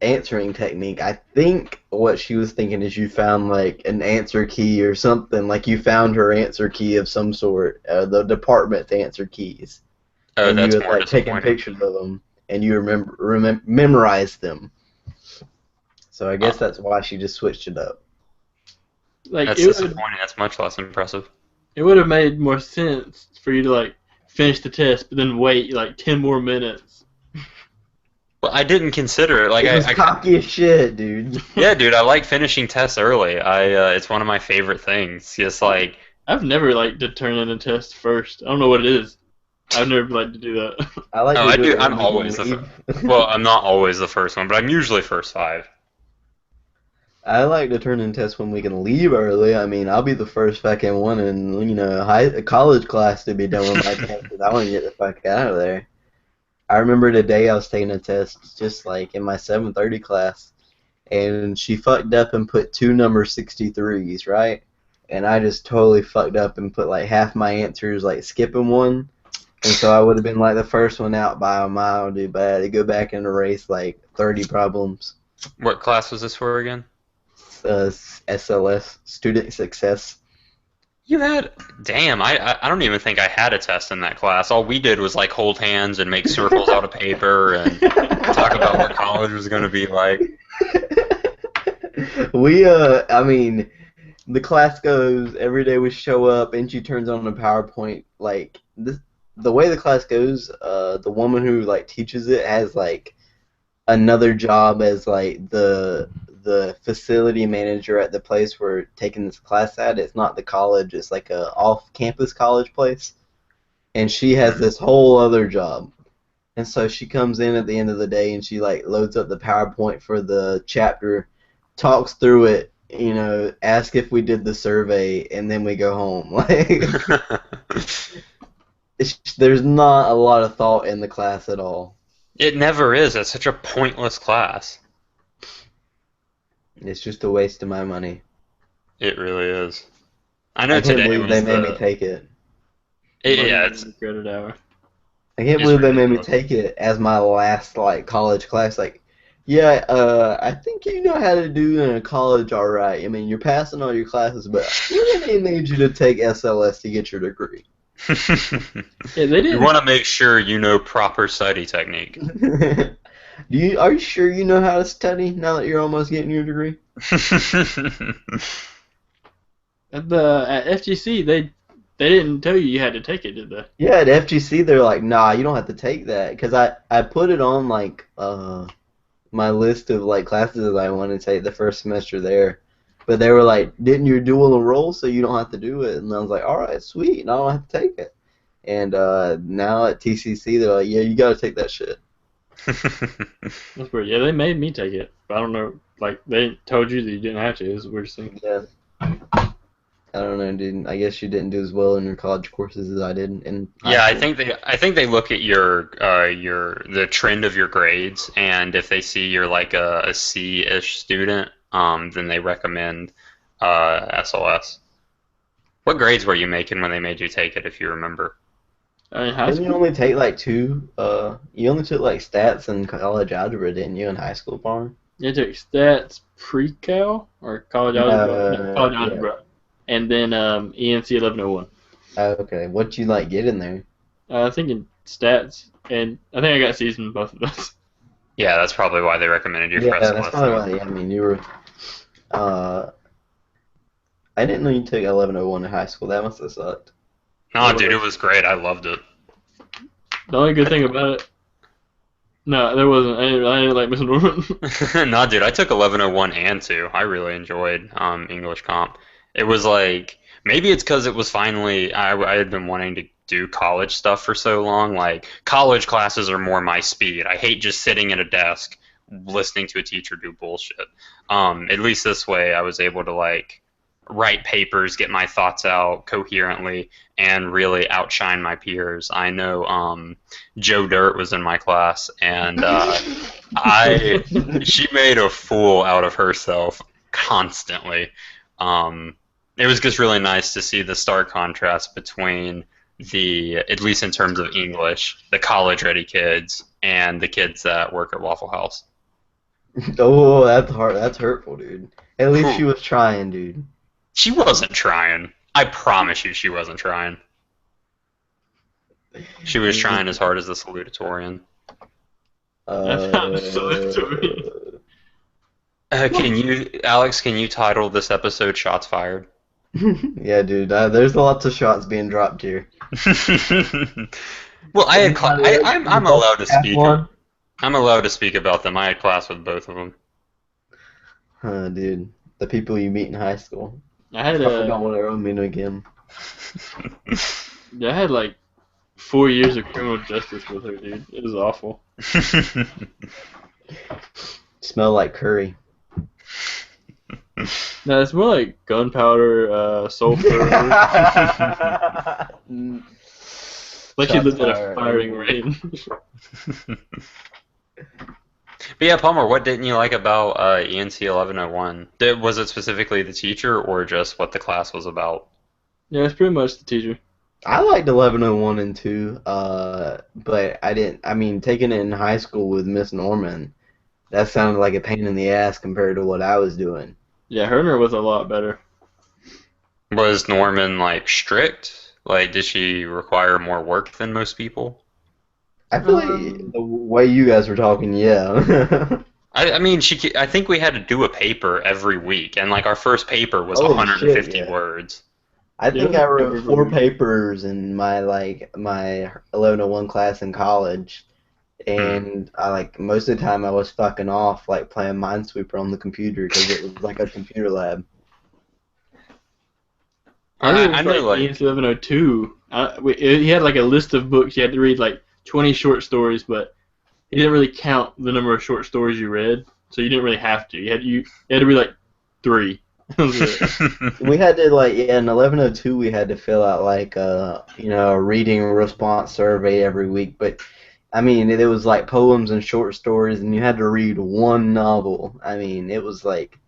answering technique. I think what she was thinking is you found like an answer key or something. Like you found her answer key of some sort, the department's answer keys, Oh, and that's you had more like taken disappointing. pictures of them and you memorized them. So I guess Oh. that's why she just switched it up. Like That's it would, disappointing. That's much less impressive. it would have made more sense for you to like finish the test, but then wait like 10 more minutes. Well, I didn't consider it. Like It was cocky as shit, dude. yeah, dude, I like finishing tests early. It's one of my favorite things. Just like, I've never liked to turn in a test first. I don't know what it is. I've never liked to do that. I like oh, to I do do. it I'm when we can always the leave. well, I'm not always the first one, but I'm usually first 5. I like to turn in tests when we can leave early. I mean, I'll be the first fucking one in, college class to be done with my test 'cause I want to get the fuck out of there. I remember the day I was taking a test, just like in my 7:30 class, and she fucked up and put 2 number 63s, right? And I just totally fucked up and put like half my answers like skipping one. And so I would have been like the first one out by a mile, dude, but I had to go back and erase like 30 problems. What class was this for again? SLS, Student Success. You had. Damn, I don't even think I had a test in that class. All we did was like hold hands and make circles out of paper and talk about what college was going to be like. I mean, the class goes, every day we show up and she turns on a PowerPoint. Like, the way the class goes, the woman who, like, teaches it has, like, another job as, like, the facility manager at the place we're taking this class at. It's not the college, it's like a off-campus college place. And she has this whole other job. And so she comes in at the end of the day and she, like, loads up the PowerPoint for the chapter, talks through it, ask if we did the survey, and then we go home. Like, there's not a lot of thought in the class at all. It never is. It's such a pointless class. It's just a waste of my money. It really is. I know I can't today believe was they made me take it. yeah, it's Credit hour. I can't It's believe they made me ridiculous. take it as my last like college class. Like, yeah, I think you know how to do in a college, all right. I mean, you're passing all your classes, but we really need you to take SLS to get your degree. Yeah, they You didn't. want to make sure you know proper study technique. Are you sure you know how to study now that you're almost getting your degree? At FGC, they They didn't tell you had to take it, did they? Yeah, at FGC they're like, nah, you don't have to take that, because I put it on like my list of like classes I want to take the first semester there, but they were like, didn't you dual enroll so you don't have to do it? And I was like, all right, sweet, and I don't have to take it. And now at TCC they're like, yeah, you gotta take that shit. That's weird. Yeah, they made me take it, but I don't know. Like they told you that you didn't have to. It's a weird thing. Yeah. I don't know, dude. I guess you didn't do as well in your college courses as I did. Yeah, I think they look at your the trend of your grades, and if they see you're like a C-ish student, then they recommend SLS. What grades were you making when they made you take it, if you remember? In high Didn't you school, only take like two? You only took like stats and college algebra, didn't you, in high school, Palmer? you took stats pre-cal or college algebra? No, college Yeah. algebra, and then ENC 1101. Okay, what'd you like get in there? I think in stats, and I think I got C's in both of those. Yeah, that's probably why they recommended you for Yeah, SLS. that's probably why. I mean, you were. I didn't know you took 1101 in high school. That must have sucked. No, dude, it was great. I loved it. The only good thing about it, no, there wasn't. I didn't like Miss Norman. No, dude, I took 1101 and 2. I really enjoyed English comp. It was like, maybe it's because it was finally, I had been wanting to do college stuff for so long. Like, college classes are more my speed. I hate just sitting at a desk listening to a teacher do bullshit. At least this way I was able to, like, write papers, get my thoughts out coherently, and really outshine my peers. I know Joe Dirt was in my class, and she made a fool out of herself constantly. It was just really nice to see the stark contrast between at least in terms of English, the college-ready kids and the kids that work at Waffle House. Oh, that's hard. That's hurtful, dude. At least she was trying, dude. She wasn't trying. I promise you she wasn't trying. She was trying as hard as the salutatorian. That's not a salutatorian. Alex, can you title this episode Shots Fired? Yeah, dude. There's lots of shots being dropped here. Well, I'm allowed to speak. One? I'm allowed to speak about them. I had class with both of them. Dude. The people you meet in high school. I forgot what I wrote mean again. I had like 4 years of criminal justice with her, dude. It was awful. Smell like curry. No, it's more like gunpowder, sulfur. Like she lived at a firing range. But yeah, Palmer, what didn't you like about ENC 1101? Was it specifically the teacher or just what the class was about? Yeah, it's pretty much the teacher. I liked 1101 and 2, but I didn't. I mean, taking it in high school with Miss Norman, that sounded like a pain in the ass compared to what I was doing. Yeah, Herner was a lot better. Was Norman like strict? Like, did she require more work than most people? I feel like the way you guys were talking, yeah. I mean, I think we had to do a paper every week, and like our first paper was 150 shit, yeah. words. I think I wrote 4 papers in my 1101 class in college, and most of the time I was fucking off like playing Minesweeper on the computer because it was like a computer lab. I know, like ENC 1102. He had like a list of books you had to read, like 20 short stories, but he didn't really count the number of short stories you read, so you didn't really have to. You had to read like 3. We had to in 1102 we had to fill out a reading response survey every week, but I mean it was like poems and short stories, and you had to read 1 novel. I mean it was like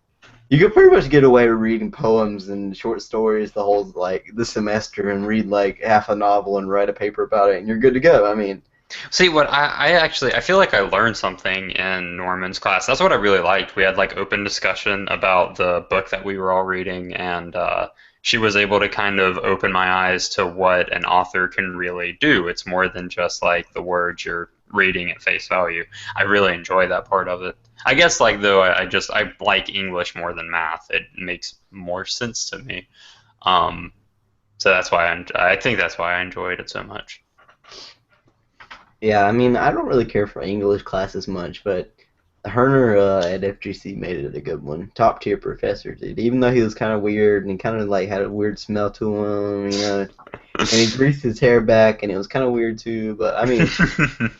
you could pretty much get away with reading poems and short stories the whole the semester and read like half a novel and write a paper about it and you're good to go. I mean, see, what I feel like I learned something in Norman's class. That's what I really liked. We had like open discussion about the book that we were all reading, and she was able to kind of open my eyes to what an author can really do. It's more than just like the words you're reading at face value. I really enjoy that part of it. I guess I like English more than math. It makes more sense to me. So that's why I think that's why I enjoyed it so much. Yeah, I mean, I don't really care for English classes much, but Herner at FGC made it a good one. Top tier professor, dude. Even though he was kind of weird and he kind of like had a weird smell to him, you know, and he greased his hair back and it was kind of weird too. But I mean,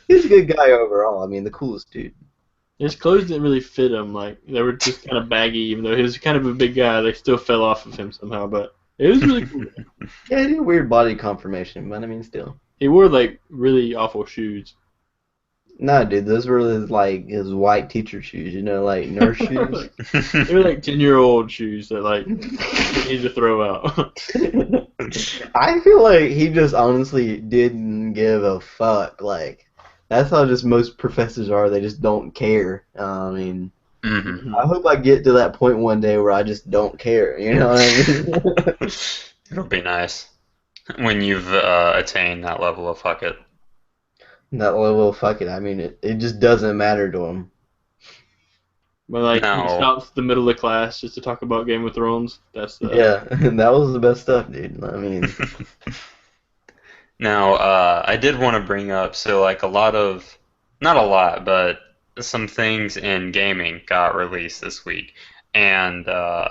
he's a good guy overall. I mean, the coolest dude. His clothes didn't really fit him. Like they were just kind of baggy, even though he was kind of a big guy. They still fell off of him somehow, but it was really cool. Yeah, he had a weird body conformation, but I mean, still. He wore like really awful shoes. Nah, dude, those were his white teacher shoes, you know, like nurse shoes. They were like 10-year-old shoes that like you need to throw out. I feel like he just honestly didn't give a fuck. Like, that's how just most professors are. They just don't care. I mean, I hope I get to that point one day where I just don't care. You know what I mean? It'll be nice when you've attained that level of fuck it. That level of fuck it. I mean, it just doesn't matter to him. But like No. he stops the middle of class just to talk about Game of Thrones. That's the Yeah, that was the best stuff, dude. I mean, Now, I did want to bring up, so like not a lot, but some things in gaming got released this week. And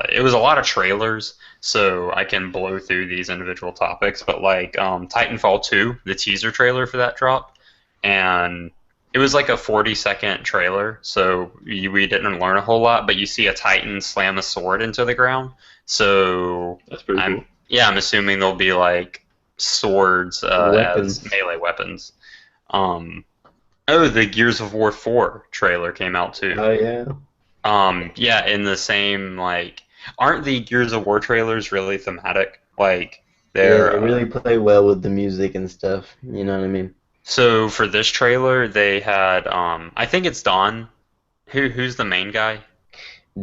it was a lot of trailers, so I can blow through these individual topics. But like Titanfall 2, the teaser trailer for that dropped, and it was like a 40-second trailer, so we didn't learn a whole lot. But you see a Titan slam a sword into the ground, so that's pretty cool. Yeah, I'm assuming there'll be like swords as melee weapons. Oh, the Gears of War 4 trailer came out too. oh yeah. Yeah, in the same like, aren't the Gears of War trailers really thematic? Like they're Yeah, they really play well with the music and stuff. You know what I mean? So for this trailer, they had I think it's Don. Who's the main guy?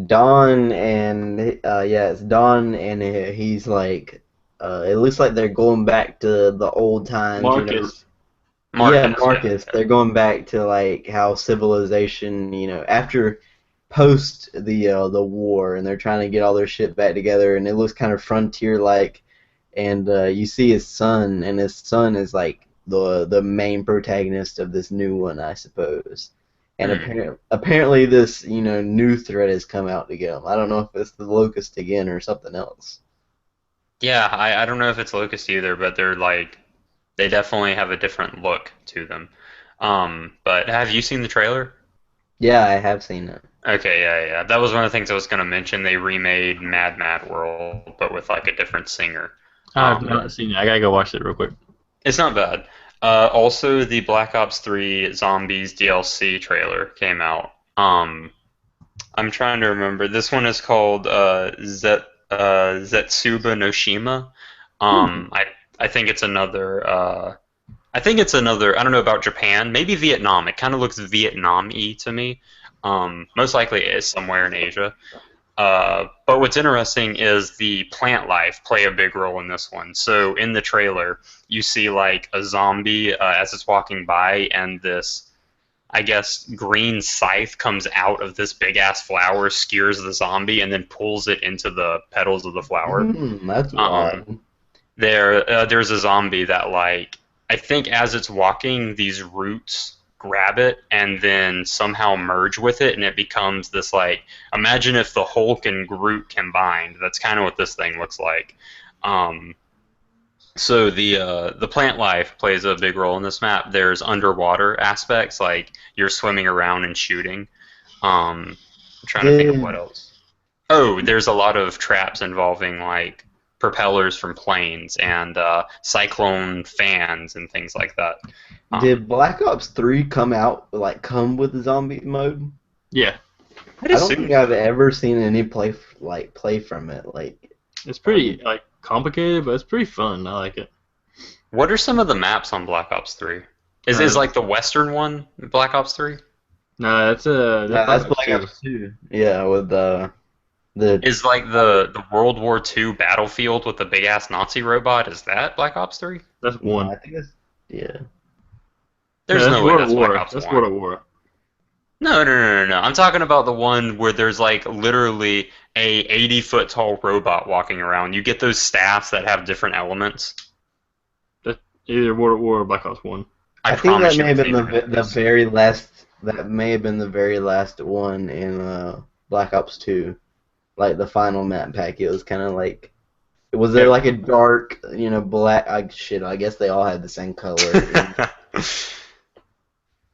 Don and yeah, it's Don and he's like it looks like they're going back to the old times. Marcus. You know? Marcus. Yeah, Marcus. Yeah. They're going back to like how civilization, you know, after post the war, and they're trying to get all their shit back together, and it looks kind of frontier like. And you see his son, and his son is like the main protagonist of this new one, I suppose. And apparently this, you know, new threat has come out to get him. I don't know if it's the Locust again or something else. Yeah, I don't know if it's Locust either, but they're like, they definitely have a different look to them. But have you seen the trailer? Yeah, I have seen it. Okay, yeah. That was one of the things I was going to mention. They remade Mad Mad World, but with like a different singer. I've not seen it. I gotta go watch it real quick. It's not bad. Also, the Black Ops 3 Zombies DLC trailer came out. I'm trying to remember. This one is called Zetsuba no Shima. I think it's another. I don't know about Japan. Maybe Vietnam. It kind of looks Vietnam-y to me. Most likely it is somewhere in Asia. But what's interesting is the plant life play a big role in this one. So in the trailer, you see like a zombie as it's walking by, and this, I guess, green scythe comes out of this big ass flower, skewers the zombie, and then pulls it into the petals of the flower. That's wild. There's a zombie that, like, I think as it's walking, these roots grab it and then somehow merge with it, and it becomes this, like, imagine if the Hulk and Groot combined. That's kind of what this thing looks like. So the plant life plays a big role in this map. There's underwater aspects, like you're swimming around and shooting. I'm trying to think of what else. Oh, there's a lot of traps involving like propellers from planes and cyclone fans and things like that. Did Black Ops 3 come with the zombie mode? Yeah. I don't think I've ever seen any play from it. Like, it's pretty like complicated, but it's pretty fun. I like it. What are some of the maps on Black Ops 3? Is like the western one Black Ops 3? No, that's Black Ops 2. Yeah, with Is like the World War II battlefield with the big ass Nazi robot? Is that Black Ops 3? That's one. I think it's There's no way that's Black Ops 1. That's World of War. No. I'm talking about the one where there's like literally a 80-foot tall robot walking around. You get those staffs that have different elements. That either World at War or Black Ops 1. I I think that promise you may have it's been either one of the those. very last. That may have been the very last one in Black Ops 2. Like the final map pack. It was kind of like. Was there Yeah. like a dark, black? Shit, I guess they all had the same color.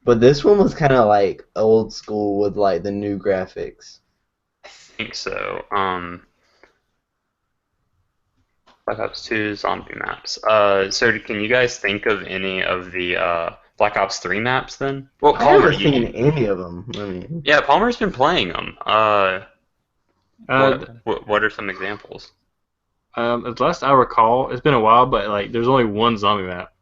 But this one was kind of like old school with like the new graphics. I think so. Black Ops 2 zombie maps. So can you guys think of any of the Black Ops 3 maps then? Well, I Palmer, haven't seen any of them. I mean, yeah, Palmer's been playing them. Uh, What are some examples? as last I recall, it's been a while, but like there's only one zombie map,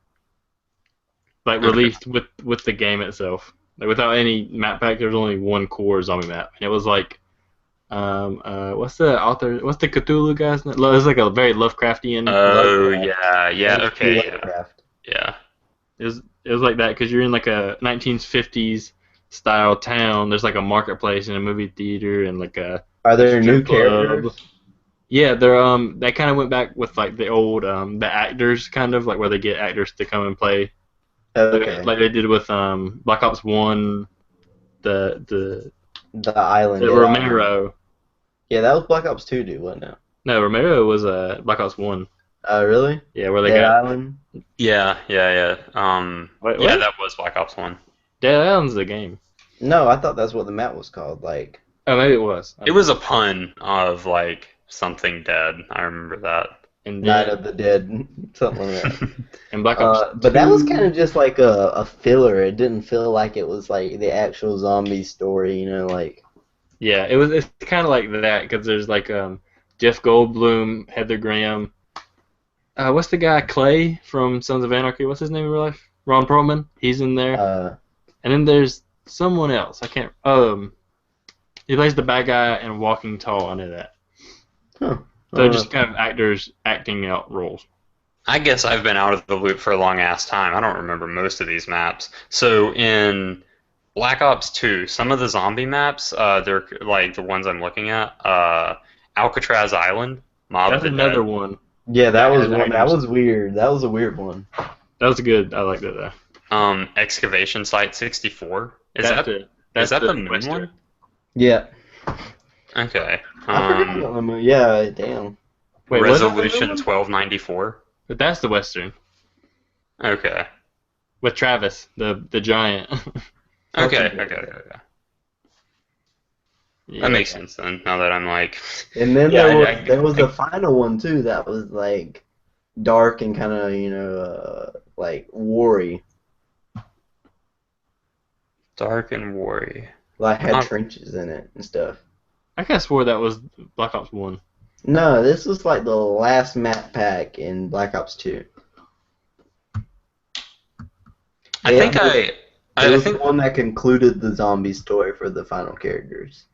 like Okay. released with the game itself. Like without any map pack, there's only one core zombie map, and it was like, what's the author? What's the Cthulhu guy's name? It was like a very Lovecraftian. Oh Lovecraft. yeah, H.P. okay, Lovecraft. yeah. It was like that because you're in like a 1950s style town. There's like a marketplace and a movie theater and like a Are there new strip club. characters? Yeah, they kind of went back with like the old the actors kind of like where they get actors to come and play Okay. like they did with Black Ops 1 the The Island. Dead Island. Romero. Yeah, that was Black Ops 2, dude, wasn't it? No, Romero was Black Ops 1. Really? Yeah, where they Dead got Island? Yeah. Wait, Yeah, what? that was Black Ops 1. Dead Island's the game. No, I thought that's what the map was called. Like, Oh, maybe it was. It was a pun of like something dead. I remember that. And Night then of the Dead, something like that. and Black Ops But that was 2 kind of just like a filler. It didn't feel like it was like the actual zombie story, like. Yeah, it's kind of like that because there's like Jeff Goldblum, Heather Graham. What's the guy Clay from Sons of Anarchy? What's his name in real life? Ron Perlman. He's in there. And then there's someone else. I can't. He plays the bad guy in Walking Tall. I know that. Huh. So just kind of actors acting out roles. I guess I've been out of the loop for a long ass time. I don't remember most of these maps. So in Black Ops 2, some of the zombie maps, they're like the ones I'm looking at. Alcatraz Island, Mob That's of the another Dead. one. Yeah, that was Yeah, one. That was weird. That was a weird one. That was good. I like that though. Excavation Site 64. Is That's that the moon Western. one? Yeah. Okay. I forgot about the movie. Yeah, damn. Wait, was it the Resolution moon one? 1294. But that's the Western Okay. with Travis, the giant. Okay. Yeah. That makes sense then. Now that I'm like, And then Yeah, there was a final one too that was like dark and kind of like war-y. dark and worry. Like had Um, trenches in it and stuff. I kind of swore that was Black Ops 1. No, this was like the last map pack in Black Ops 2. I think It I was think. the one that concluded the zombie story for the final characters.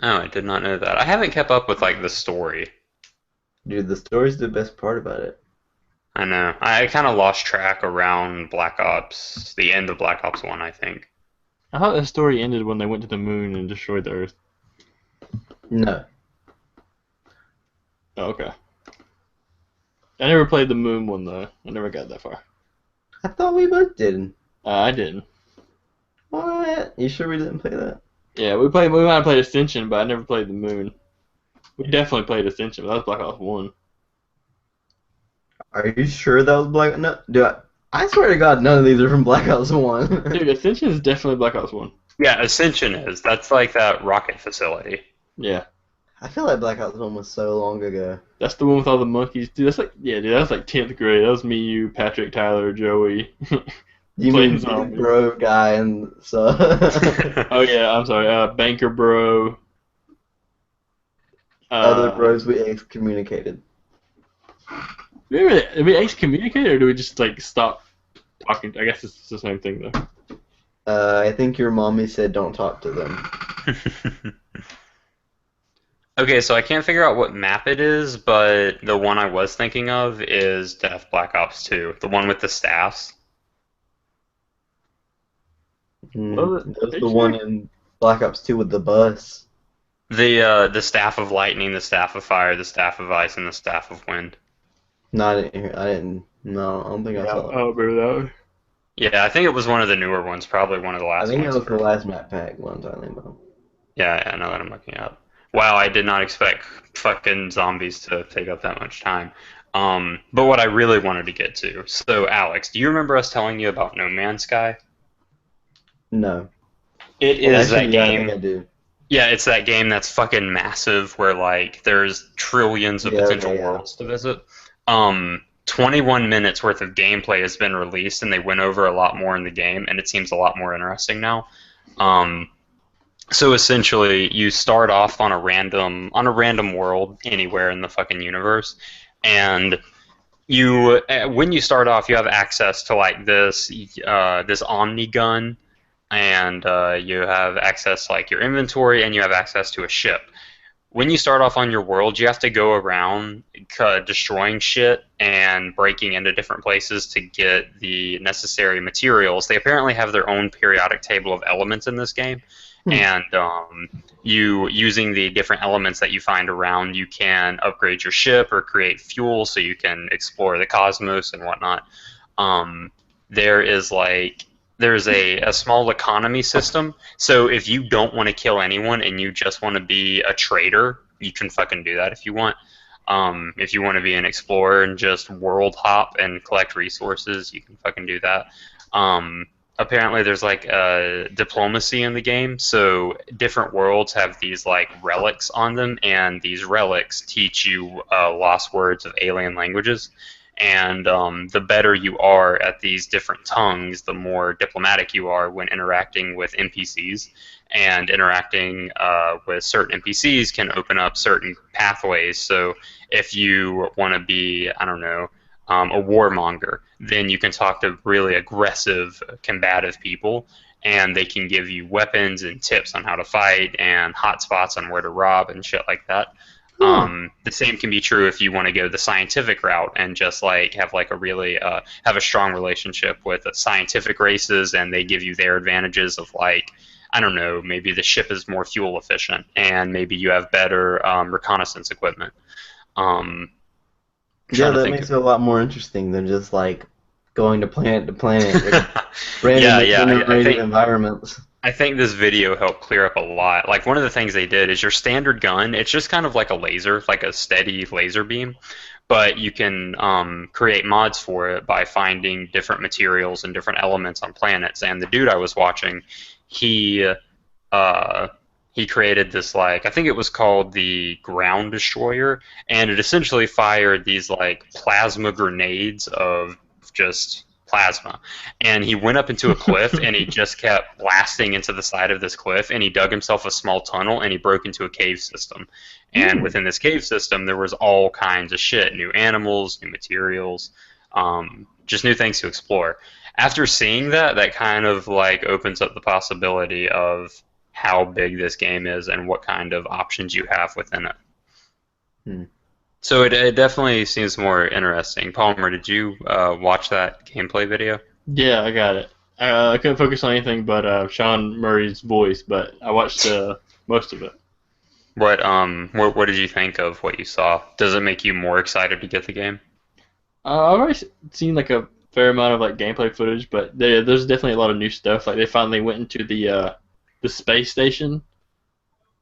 Oh, I did not know that. I haven't kept up with like the story. Dude, the story's the best part about it. I know. I kind of lost track around Black Ops, the end of Black Ops 1, I think. I thought the story ended when they went to the moon and destroyed the Earth. No. Oh, okay. I never played the moon one though. I never got that far. I thought we both did. I didn't. What? You sure we didn't play that? Yeah, we might have played Ascension, but I never played the moon. We definitely played Ascension, but that was Black Ops 1. Are you sure that was Black? No, dude. I swear to God, none of these are from Black Ops 1. Dude, Ascension is definitely Black Ops 1. Yeah, Ascension is. That's like that rocket facility. Yeah. I feel like Black Ops 1 was so long ago. That's the one with all the monkeys. Dude, that's like, yeah, dude, that was like 10th grade. That was me, you, Patrick, Tyler, Joey. You Playing mean zombies. bro guy and so. Oh, yeah, I'm sorry. Banker Bro. Other bros we excommunicated. Did we excommunicate or do we just like stop talking? I guess it's the same thing though. I think your mommy said don't talk to them. Okay, so I can't figure out what map it is, but the one I was thinking of is Death Black Ops 2, the one with the staffs. Well, That was they the one check. in Black Ops 2 with the bus. The staff of lightning, the staff of fire, the staff of ice, and the staff of wind. No, I didn't hear. I didn't. No, I don't think I Yeah, saw I it. don't remember that one. Yeah, I think it was one of the newer ones, probably one of the I last think that ones was the for. last map pack one time. About. Yeah, I know that I'm looking up. Wow, I did not expect fucking zombies to take up that much time. But what I really wanted to get to. So, Alex, do you remember us telling you about No Man's Sky? No. It is Actually, that yeah, I think game. I do. Yeah, it's that game that's fucking massive where like there's trillions of Yeah, potential okay, yeah. worlds to visit. 21 minutes worth of gameplay has been released and they went over a lot more in the game and it seems a lot more interesting now. Um, so essentially you start off on a random world anywhere in the fucking universe and you when you start off you have access to like this omni gun and you have access to like your inventory and you have access to a ship. When you start off on your world, you have to go around destroying shit and breaking into different places to get the necessary materials. They apparently have their own periodic table of elements in this game, Hmm. and you using the different elements that you find around, you can upgrade your ship or create fuel so you can explore the cosmos and whatnot. Um, there is like there's a small economy system. So if you don't want to kill anyone and you just want to be a trader, you can fucking do that if you want. If you want to be an explorer and just world hop and collect resources, you can fucking do that. Apparently, there's like a diplomacy in the game, so different worlds have these like relics on them, and these relics teach you lost words of alien languages. And the better you are at these different tongues, the more diplomatic you are when interacting with NPCs. And interacting with certain NPCs can open up certain pathways. So if you want to be, I don't know, a warmonger, then you can talk to really aggressive, combative people, and they can give you weapons and tips on how to fight and hot spots on where to rob and shit like that. Huh. The same can be true if you want to go the scientific route and just like have like a really have a strong relationship with scientific races, and they give you their advantages of like I don't know, maybe the ship is more fuel efficient, and maybe you have better reconnaissance equipment. Um, Yeah, trying to that think makes of. it a lot more interesting than just like going to planet with Yeah, randomly yeah. I generated think environments. I think this video helped clear up a lot. Like one of the things they did is your standard gun. It's just kind of like a laser, like a steady laser beam, but you can create mods for it by finding different materials and different elements on planets. And the dude I was watching, he uh, he created this like I think it was called the Ground Destroyer, and it essentially fired these like plasma grenades of just plasma. And he went up into a cliff and he just kept blasting into the side of this cliff and he dug himself a small tunnel and he broke into a cave system. And Hmm. within this cave system there was all kinds of shit, new animals, new materials, just new things to explore. After seeing that, that kind of like opens up the possibility of how big this game is and what kind of options you have within it. Hmm. So it definitely seems more interesting. Palmer, did you watch that gameplay video? Yeah, I got it. I couldn't focus on anything but Sean Murray's voice, but I watched most of it. What did you think of what you saw? Does it make you more excited to get the game? I've already seen like a fair amount of like gameplay footage, but there's definitely a lot of new stuff. Like they finally went into the space station,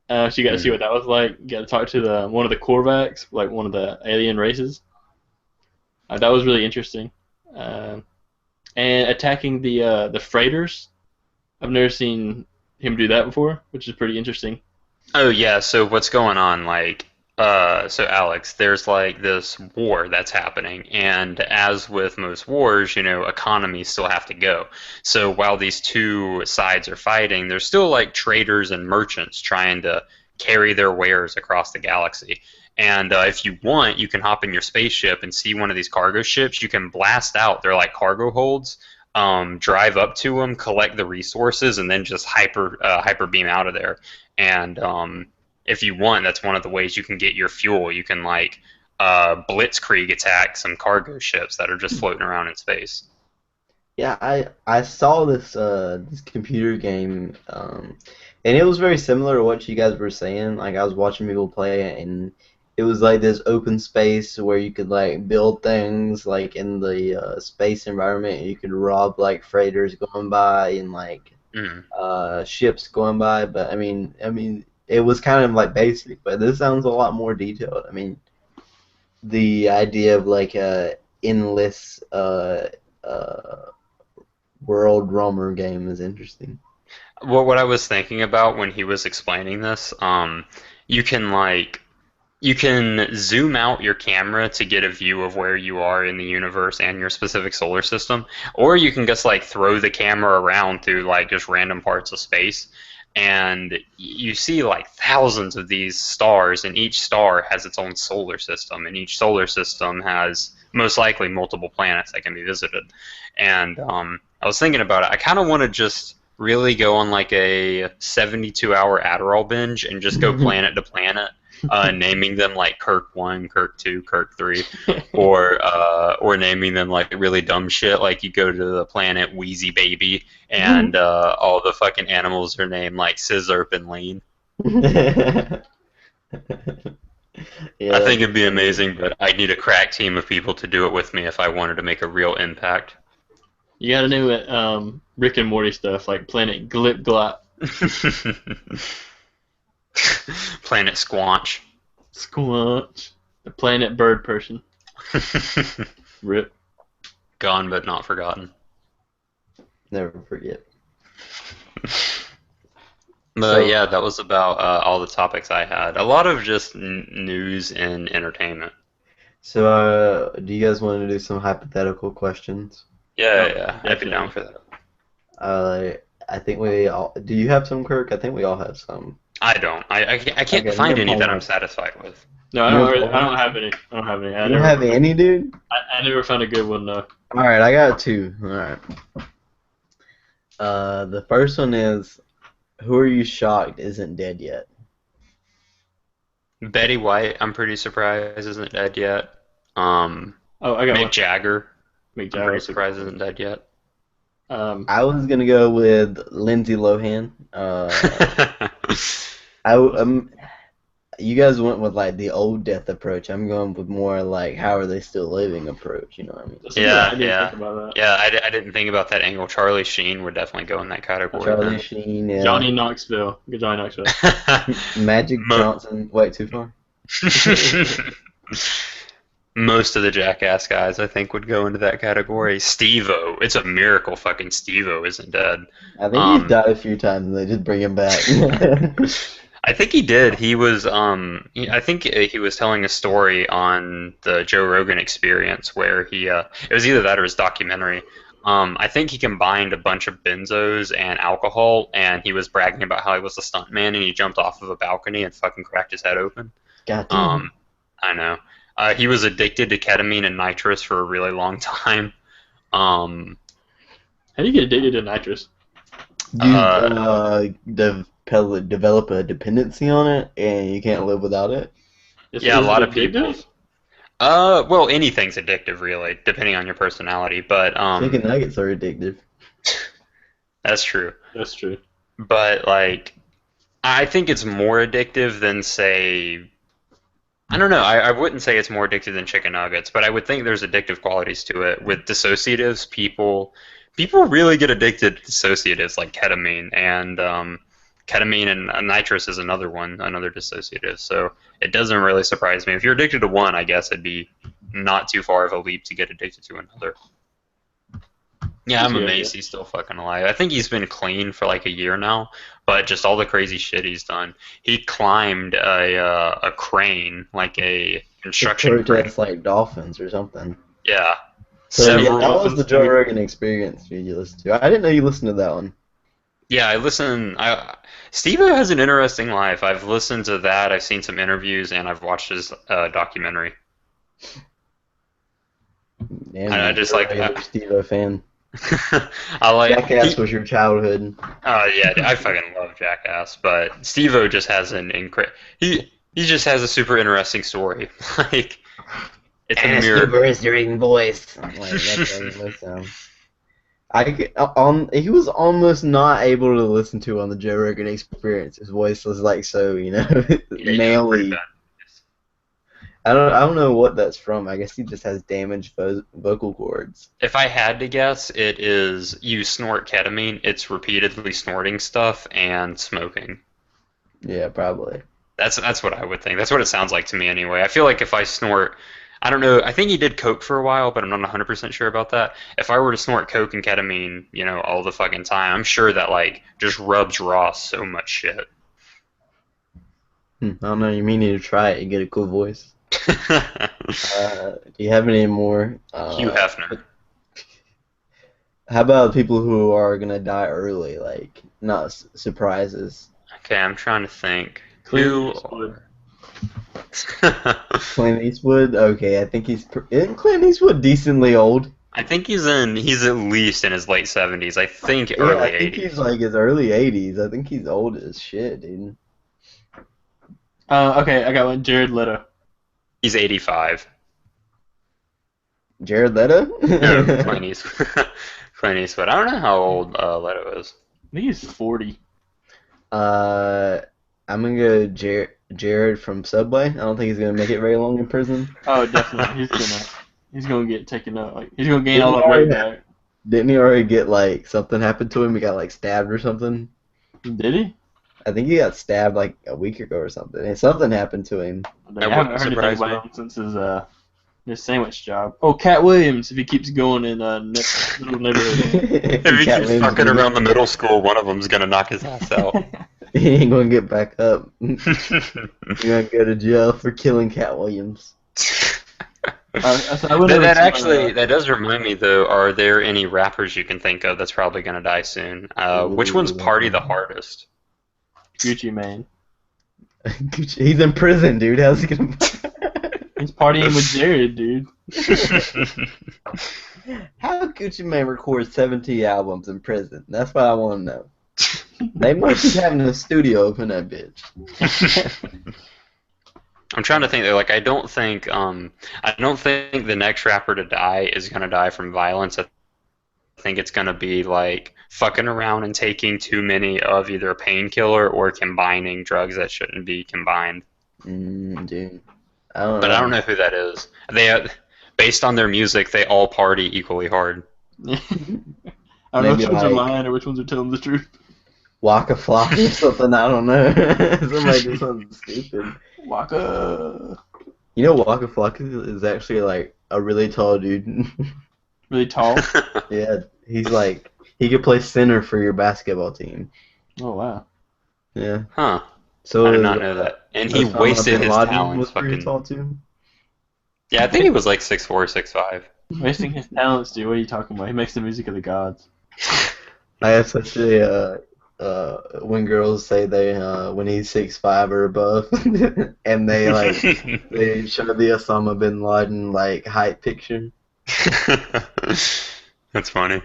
so you got to see Hmm. what that was like. You got to talk to the one of the Korvax, like one of the alien races. That was really interesting. Um, and attacking the freighters. I've never seen him do that before, which is pretty interesting. Oh yeah, so what's going on? Like, so Alex, there's like this war that's happening, and as with most wars, economies still have to go. So while these two sides are fighting, there's still like traders and merchants trying to carry their wares across the galaxy. And if you want, you can hop in your spaceship and see one of these cargo ships. You can blast out. They're like cargo holds. Drive up to them, collect the resources, and then just hyper beam out of there. And if you want, that's one of the ways you can get your fuel. You can like blitzkrieg attack some cargo ships that are just floating around in space. Yeah, I saw this computer game, and it was very similar to what you guys were saying. Like I was watching people play it, and it was like this open space where you could like build things like in the space environment. And you could rob like freighters going by and like Mm. ships going by. But I mean, it was kind of like basic, but this sounds a lot more detailed. I mean, the idea of like a endless uh world roamer game is interesting. Well, what I was thinking about when he was explaining this, you can like you can zoom out your camera to get a view of where you are in the universe and your specific solar system, or you can just like throw the camera around through like just random parts of space, and you see like thousands of these stars, and each star has its own solar system, and each solar system has most likely multiple planets that can be visited. And I was thinking about it. I kind of want to just really go on like a 72-hour Adderall binge and just go planet to planet, naming them like Kirk 1, Kirk 2, Kirk 3, or naming them like really dumb shit. Like you go to the planet Wheezy Baby, and all the fucking animals are named like Scissorp and Lean. Yeah, I think it'd be amazing, but I'd need a crack team of people to do it with me if I wanted to make a real impact. You gotta name it Rick and Morty stuff like Planet Glip Glop, Planet Squanch. Squanch, the Planet Bird Person. Rip. Gone but not forgotten. never forget. But So, yeah, that was about all the topics I had. A lot of just news and entertainment. so, do you guys want to do some hypothetical questions? Yeah, Oh, yeah, I'd be definitely. down for that. I think we all. Do you have some, Kirk? I think we all have some. I don't. I can't Okay, find no any that problem. I'm satisfied with. No, No I problem. don't have any. I don't have any. You don't have any, dude? I never found a good one though. All right, I got two. All right. The first one is, who are you shocked isn't dead yet? Betty White, I'm pretty surprised isn't dead yet. Oh, I got Mick one. Jagger, Mick I'm Jagger. pretty surprised isn't dead yet. I was gonna go with Lindsay Lohan. You guys went with like the old death approach. I'm going with more like how are they still living approach. You know what I mean? That's a good Yeah, one. I didn't yeah. think about that. Yeah, I didn't think about that angle. Charlie Sheen would definitely go in that category. Charlie Sheen, yeah. Johnny Knoxville. Good Johnny Knoxville. Magic Mo- Johnson. Wait, too far. Most of the Jackass guys, I think, would go into that category. Steve-O. It's a miracle fucking Steve-O isn't dead. I think he's died a few times and they just bring him back. I think he did. He was, I think he was telling a story on the Joe Rogan Experience where it was either that or his documentary. I think he combined a bunch of benzos and alcohol, and he was bragging about how he was a stuntman, and he jumped off of a balcony and fucking cracked his head open. God damn. I know. He was addicted to ketamine and nitrous for a really long time. How do you get addicted to nitrous? Develop a dependency on it and you can't live without it. Yeah, a Is lot it of people. addictive? Well, anything's addictive, really, depending on your personality. But Chicken nuggets are addictive. that's true. That's true. But like, I think it's more addictive than say. I don't know. I wouldn't say it's more addictive than chicken nuggets, but I would think there's addictive qualities to it. With dissociatives, people really get addicted to dissociatives like ketamine, and ketamine and nitrous is another one, another dissociative. So it doesn't really surprise me. If you're addicted to one, I guess it'd be not too far of a leap to get addicted to another. Yeah, I'm Yeah, amazed he's still fucking alive. I think he's been clean for like a year now, but just all the crazy shit he's done. He climbed a crane, like a construction crane. Protest like dolphins or something. Yeah. So yeah, Several. that was the Joe Rogan Experience you listened to. I didn't know you listened to that one. Yeah, I listen. Steve-O has an interesting life. I've listened to that. I've seen some interviews, and I've watched his documentary. Damn, I you're just a like regular that. Steve-O fan. I like. Jackass was your childhood. Yeah, I fucking love Jackass, but Steve-O just has he just has a super interesting story. Like it's a mirror. blistering voice. Like, that's what it sounds. He was almost not able to listen to on the Joe Rogan Experience. His voice was like so, Yeah, pretty manly. bad. I don't know what that's from. I guess he just has damaged vocal cords. If I had to guess, it is you snort ketamine, it's repeatedly snorting stuff and smoking. Yeah, probably. That's what I would think. That's what it sounds like to me anyway. I feel like if I snort, I don't know, I think he did coke for a while, but I'm not 100% sure about that. If I were to snort coke and ketamine, all the fucking time, I'm sure that like just rubs raw so much shit. I don't know. You may need to try it. You get a cool voice. Do you have any more? Hugh Hefner. How about people who are gonna die early, like not surprises? Okay, I'm trying to think. Clint Eastwood. Clint Eastwood. Okay, I think isn't Clint Eastwood decently old? I think he's at least in his late 70s. I think Yeah, early I think 80s. he's like his early 80s. I think he's old as shit, dude. Okay, I got one. Jared Leto. He's 85. Jared Leto? No, Clint Eastwood. Clint Eastwood. I don't know how old Leto is. I think he's 40. I'm gonna go Jared from Subway. I don't think he's gonna make it very long in prison. Oh, definitely. He's gonna get taken out. Like he's gonna gain all that weight back. Didn't he already get like something happened to him? He got like stabbed or something. Did he? I think he got stabbed like a week ago or something. And something happened to him. I haven't heard anything about him since his sandwich job. Oh, Cat Williams, if he keeps going in Little Neighborhood. If he keeps fucking around the middle school, one of them's gonna knock his ass out. He ain't gonna get back up. You're gonna go to jail for killing Cat Williams. That does remind me though. Are there any rappers you can think of that's probably gonna die soon? Which one's party the hardest? Gucci Mane. He's in prison, dude. How's he gonna? He's partying with Jared, dude. How Gucci Mane records 70 albums in prison? That's what I want to know. They must be having a studio up in that bitch. I'm trying to think. Like, I don't think the next rapper to die is gonna die from violence. I think it's gonna be like fucking around and taking too many of either a painkiller or combining drugs that shouldn't be combined. Dude. I don't know. But I don't know who that is. Based on their music, they all party equally hard. I don't know which ones are lying or which ones are telling the truth. Waka Flocka or something, I don't know. Somebody do something stupid. Waka. You know Waka Flocka is actually like a really tall dude. Really tall? Yeah, he's like, he could play center for your basketball team. Oh, wow. Yeah. Huh. So I did not know that. And he wasted his talents. Pretty tall too. Yeah, I think he was like 6'4", 6'5". Wasting his talents, dude. What are you talking about? He makes the music of the gods. I have such a when girls say they when he's 6'5" or above, and they like they show the Osama bin Laden like height picture. That's funny.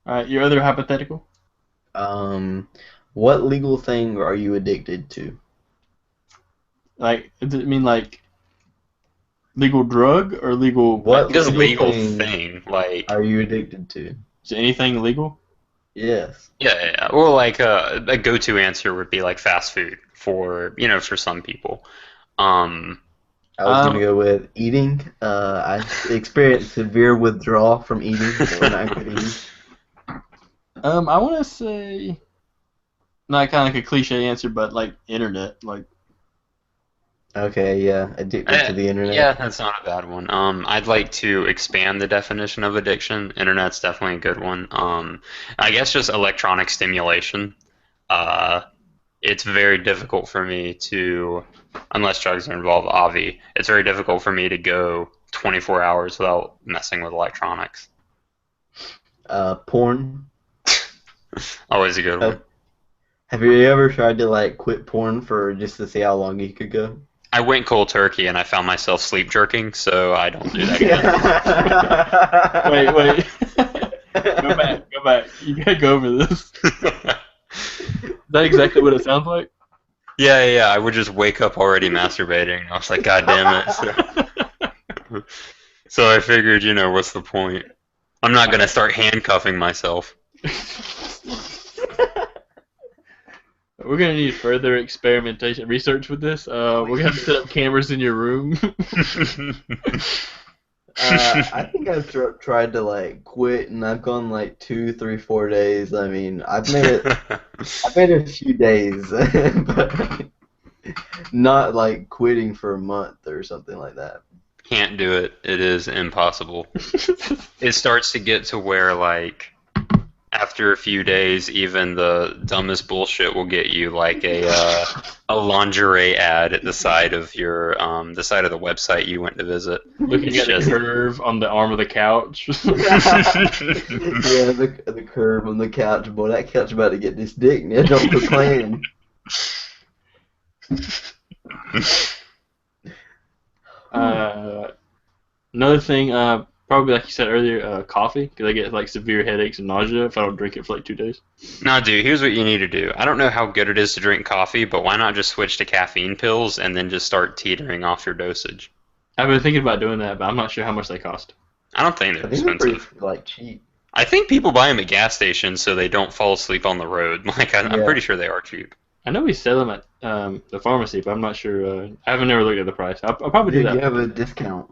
All right, your other hypothetical. What legal thing are you addicted to? Like, does it mean like legal drug or legal? What legal thing? Like, are you addicted to? Is anything legal? Yes. Yeah. Well, like a go-to answer would be like fast food for some people. I was gonna go with eating. I experienced severe withdrawal from eating when I could eat. I want to say, not kind of like a cliche answer, but like internet, like. Okay, yeah, addicted to the internet. Yeah, that's not a bad one. I'd like to expand the definition of addiction. Internet's definitely a good one. I guess just electronic stimulation. It's very difficult for me to, unless drugs are involved, obvi, it's very difficult for me to go 24 hours without messing with electronics. Porn. Always a good one. Have you ever tried to like quit porn for just to see how long you could go? I went cold turkey and I found myself sleep jerking, so I don't do that again. Wait. Go back. You gotta go over this. Is that exactly what it sounds like? Yeah. I would just wake up already masturbating. I was like, God damn it. So I figured, what's the point? I'm not gonna start handcuffing myself. We're gonna need further experimentation research with this. We're gonna set up cameras in your room. I think I've tried to like quit, and I've gone like 2, 3, 4 days. I mean, I've made it a few days, but not like quitting for a month or something like that. Can't do it. It is impossible. It starts to get to where, like, after a few days, even the dumbest bullshit will get you like a lingerie ad at the side of your the side of the website you went to visit. Looking at the curve on the arm of the couch. Yeah, the curve on the couch. Boy, that couch about to get this dick. Now don't quit playing. Another thing, probably like you said earlier, coffee, because I get like severe headaches and nausea if I don't drink it for like 2 days. Nah, dude, here's what you need to do. I don't know how good it is to drink coffee, but why not just switch to caffeine pills and then just start teetering off your dosage? I've been thinking about doing that, but I'm not sure how much they cost. I don't think they're I think they're expensive. pretty like cheap. I think people buy them at gas stations so they don't fall asleep on the road. Like, I'm pretty sure they are cheap. I know we sell them at the pharmacy, but I'm not sure. I haven't never looked at the price. I'll probably do that. You have a discount.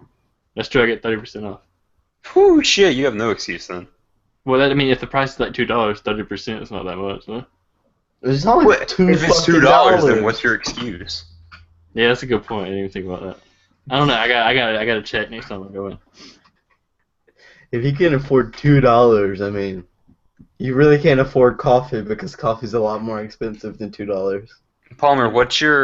That's true. I get 30% off. Whew, shit, you have no excuse then. Well, I mean, if the price is like $2, 30% is not that much, huh? It's only If it's $2, then what's your excuse? Yeah, that's a good point. I didn't even think about that. I don't know. I got to check next time I go in. If you can afford $2, I mean, you really can't afford coffee because coffee's a lot more expensive than $2. Palmer,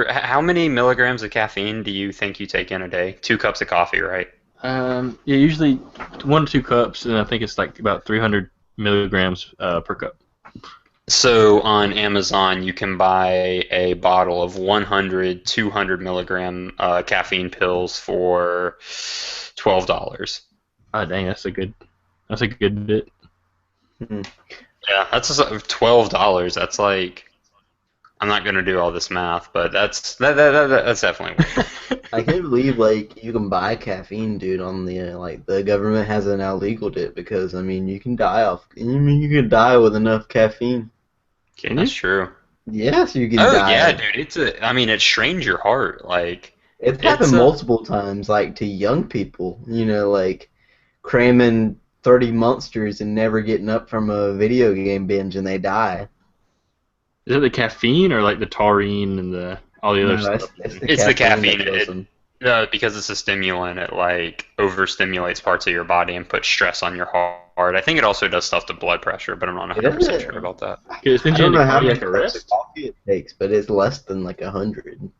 how many milligrams of caffeine do you think you take in a day? 2 cups of coffee, right? Yeah, usually 1 to 2 cups, and I think it's like about 300 milligrams per cup. So on Amazon, you can buy a bottle of 100, 200 milligram caffeine pills for $12. Oh, dang, that's a good bit. Yeah, that's $12. That's like, I'm not gonna do all this math, but that's definitely weird. I can't believe like you can buy caffeine, dude. On the like the government hasn't now legaled it because I mean you can die with enough caffeine. Can you? That's true. Yes, you can Oh die. yeah, dude. It strains your heart. Like It's happened multiple times, like to young people. You know, like cramming 30 monsters and never getting up from a video game binge and they die. Is it the caffeine or like the taurine and all the other stuff? It's the caffeine. Because it's a stimulant, it like overstimulates parts of your body and puts stress on your heart. I think it also does stuff to blood pressure, but I'm not 100% sure about that. I don't know how many cups of coffee it takes, but it's less than like 100.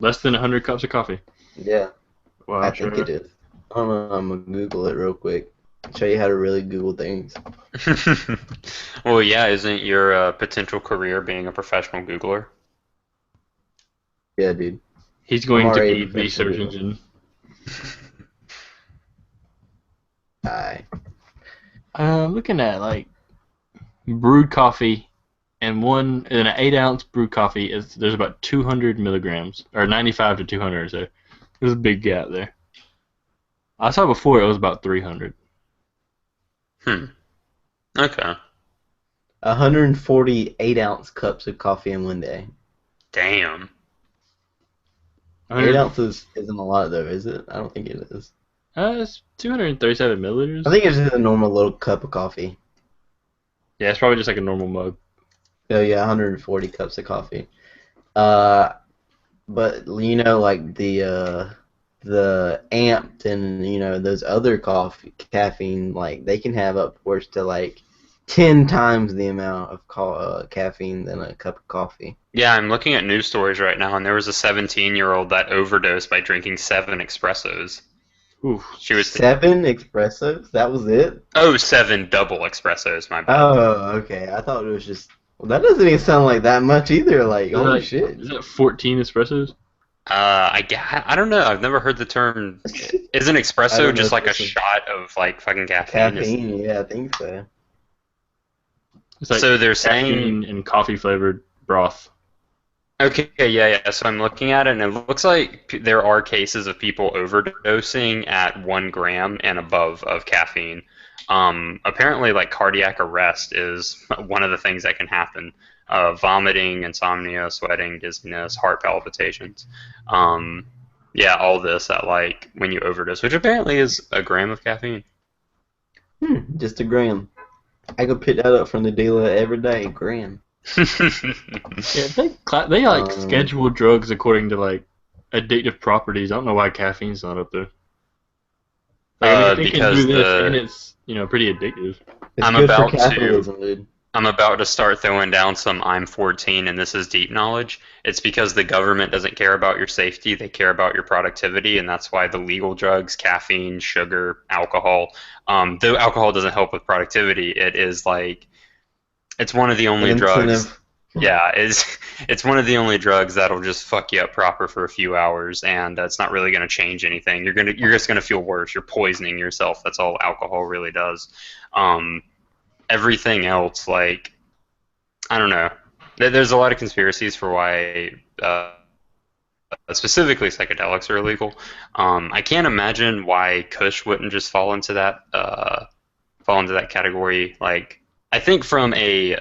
Less than 100 cups of coffee? Yeah. Wow, I think it is. I don't know. I'm going to Google it real quick. Show you how to really Google things. Well, yeah, isn't your potential career being a professional Googler? Yeah, dude. He's going to be the search engine. Aye. I'm looking at like brewed coffee, and an 8-ounce brewed coffee there's about 200 milligrams, or 95 to 200. So there's a big gap there. I saw before it was about 300. Okay. 140 8-ounce cups of coffee in one day. Damn. 8 ounces isn't a lot, though, is it? I don't think it is. It's 237 milliliters. I think it's just a normal little cup of coffee. Yeah, it's probably just like a normal mug. So, yeah, 140 cups of coffee. But, you know, like the amped and, you know, those other caffeine, like, they can have upwards to, like, 10 times the amount of caffeine than a cup of coffee. Yeah, I'm looking at news stories right now, and there was a 17-year-old that overdosed by drinking 7 espressos. Oof. She was 7 espressos? That was it? Oh, 7 double espressos, my bad. Oh, okay. I thought it was just... Well, that doesn't even sound like that much either. Like, holy shit. Is that 14 espressos? I don't know. I've never heard the term. Is an espresso just like a shot of like fucking caffeine? Caffeine, yeah, I think so. It's like so they're saying in coffee flavored broth. Okay, yeah. So I'm looking at it, and it looks like there are cases of people overdosing at 1 gram and above of caffeine. Apparently, like cardiac arrest is one of the things that can happen. Vomiting, insomnia, sweating, dizziness, heart palpitations. Um, yeah, all this at like when you overdose, which apparently is 1 gram of caffeine. Just a gram. I could pick that up from the dealer every day. Gram. Yeah, they like Um, schedule drugs according to like addictive properties. I don't know why caffeine's not up there. Like, I mean, if they can Because do this and it's pretty addictive. it's I'm good for about to capitalism, dude. I'm about to start throwing down some I'm 14 and this is deep knowledge. It's because the government doesn't care about your safety, they care about your productivity, and that's why the legal drugs, caffeine, sugar, alcohol, though alcohol doesn't help with productivity, it is like, it's one of the An only drugs, incentive. yeah, it's one of the only drugs that'll just fuck you up proper for a few hours, and that's not really going to change anything. You're just going to feel worse. You're poisoning yourself. That's all alcohol really does. Um, Everything else, like, I don't know. There's a lot of conspiracies for why, specifically psychedelics are illegal. I can't imagine why Kush wouldn't just fall into that category. Like, I think from a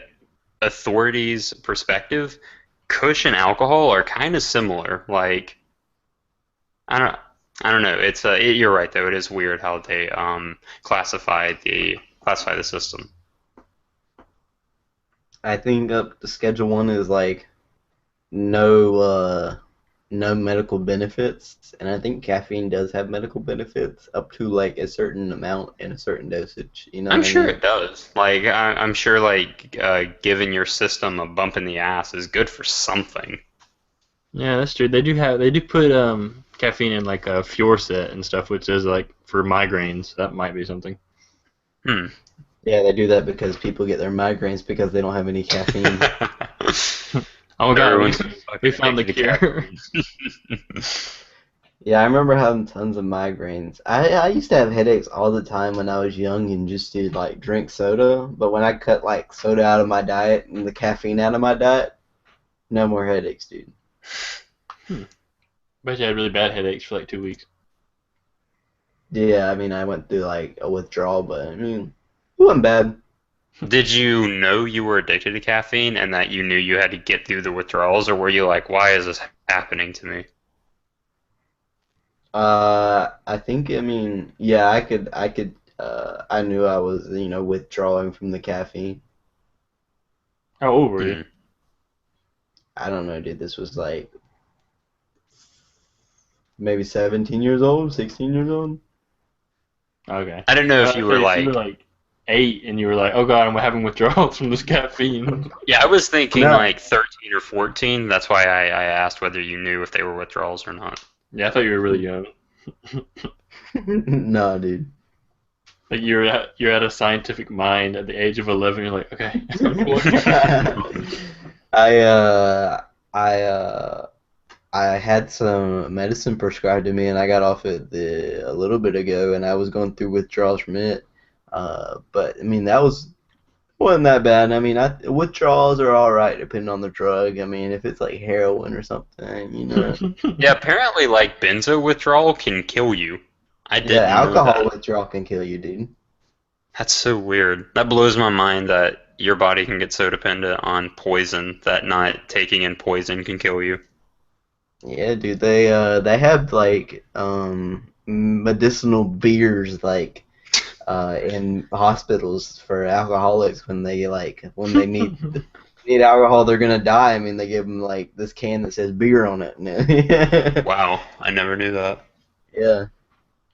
authorities perspective, Kush and alcohol are kind of similar. Like, I don't, I don't know. You're right though. It is weird how they classify the system. I think up the Schedule 1 is like no no medical benefits, and I think caffeine does have medical benefits up to like a certain amount and a certain dosage. You know I'm what I sure mean? it does. Like I'm sure like giving your system a bump in the ass is good for something. Yeah, that's true. They do put caffeine in like a Fiorset and stuff, which is like for migraines. That might be something. Hmm. Yeah, they do that because people get their migraines because they don't have any caffeine. Oh god, we Everyone's so we fucking found the addicted to cure. caffeine. Yeah, I remember having tons of migraines. I used to have headaches all the time when I was young and just did like drink soda, but when I cut like soda out of my diet and the caffeine out of my diet, no more headaches, dude. Bet you had really bad headaches for like 2 weeks. Yeah, I mean, I went through like a withdrawal, but I mean, it wasn't bad. Did you know you were addicted to caffeine and that you knew you had to get through the withdrawals, or were you like, why is this happening to me? I think, I mean, yeah, I knew I was, withdrawing from the caffeine. How old were you? Hmm. I don't know, dude. This was like maybe 17 years old, 16 years old. Okay. I don't know if I you say were if you were like, like 8 and you were like, oh god, I'm having withdrawals from this caffeine. yeah, I was thinking No, like 13 or 14. That's why I asked whether you knew if they were withdrawals or not. Yeah, I thought you were really young. no, dude. Like you're at a scientific mind at the age of 11. You're like, okay, I'm going through I uh I I had some medicine prescribed to me, and I got off it a little bit ago, and I was going through withdrawals from it. But I mean, that wasn't that bad. I mean, withdrawals are all right depending on the drug. I mean, if it's like heroin or something, Yeah, apparently like benzo withdrawal can kill you. I Yeah, didn't know alcohol that. withdrawal can kill you, dude. That's so weird. That blows my mind that your body can get so dependent on poison that not taking in poison can kill you. Yeah, dude. They have like medicinal beers like in hospitals for alcoholics when they need alcohol, they're gonna die. I mean, they give them like this can that says beer on it. Wow, I never knew that. Yeah.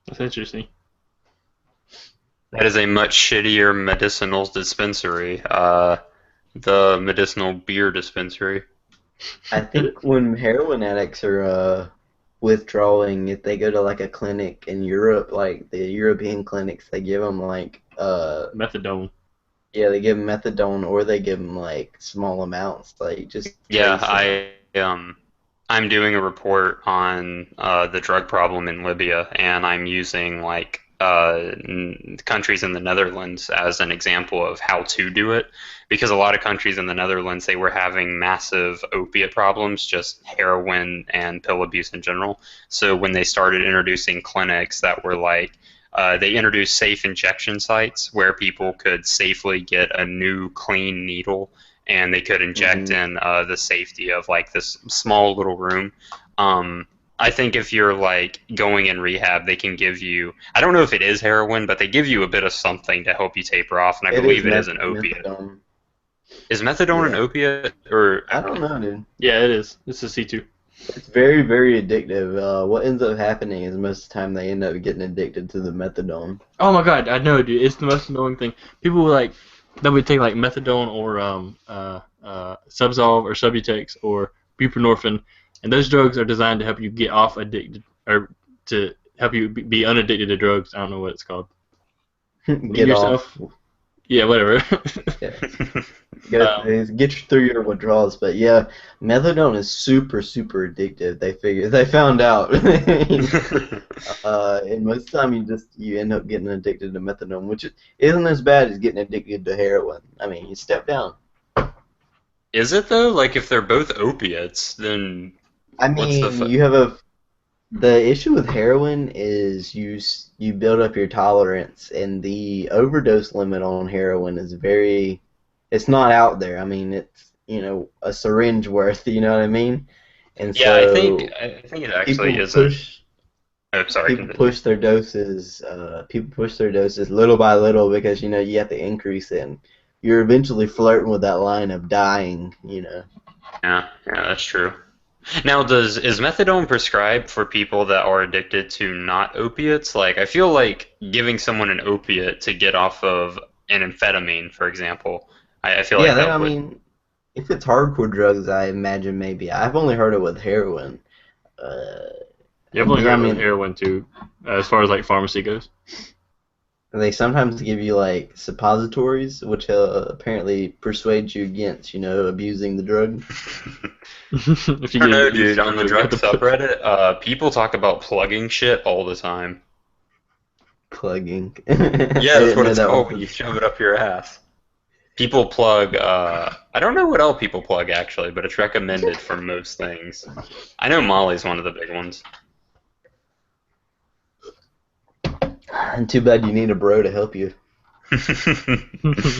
That's interesting. That is a much shittier medicinal dispensary. The medicinal beer dispensary. I think when heroin addicts are withdrawing, if they go to like a clinic in Europe, like the European clinics, they give them like Methadone. yeah, they give them methadone or they give them like small amounts, like just Yeah, trace amounts. I'm doing a report on the drug problem in Libya, and I'm using like countries in the Netherlands as an example of how to do it, because a lot of countries in the Netherlands, they were having massive opiate problems, just heroin and pill abuse in general. So when they started introducing clinics that were like, they introduced safe injection sites where people could safely get a new clean needle and they could inject in the safety of like this small little room. I think if you're like going in rehab, they can give you, I don't know if it is heroin, but they give you a bit of something to help you taper off, and I believe it is an opiate. Methadone. Is methadone an opiate, or I don't know, dude. Yeah, it is. It's a C2. It's very, very addictive. What ends up happening is most of the time they end up getting addicted to the methadone. Oh my god, I know, dude. It's the most annoying thing. People like that would take like methadone or Subzol or Subutex or buprenorphine, and those drugs are designed to help you get off addicted or to help you be unaddicted to drugs. I don't know what it's called. Get off. Yeah, whatever. Yeah. Get you through your withdrawals, but yeah, methadone is super, super addictive. They found out, and most of the time you end up getting addicted to methadone, which isn't as bad as getting addicted to heroin. I mean, you step down. Is it though? Like if they're both opiates, then I mean, you have the issue with heroin is you build up your tolerance, and the overdose limit on heroin is it's not out there. I mean, it's, a syringe worth, you know what I mean? And yeah, so I think it actually isn't. Oh, sorry. People push their doses. People push their doses little by little because you have to increase it. And you're eventually flirting with that line of dying. Yeah, that's true. Now, is methadone prescribed for people that are addicted to not opiates? Like, I feel like giving someone an opiate to get off of an amphetamine, for example, I feel like that would... I mean, if it's hardcore drugs, I imagine maybe. I've only heard it with heroin. Yeah, I've only heard it with heroin too, as far as like pharmacy goes. They sometimes give you like suppositories, which apparently persuade you against, abusing the drug. I don't know, dude. On the drug subreddit, people talk about plugging shit all the time. Plugging. Yeah, that's what it's called when you shove it up your ass. People plug, I don't know what else people plug actually, but it's recommended for most things. I know Molly's one of the big ones. And too bad you need a bro to help you.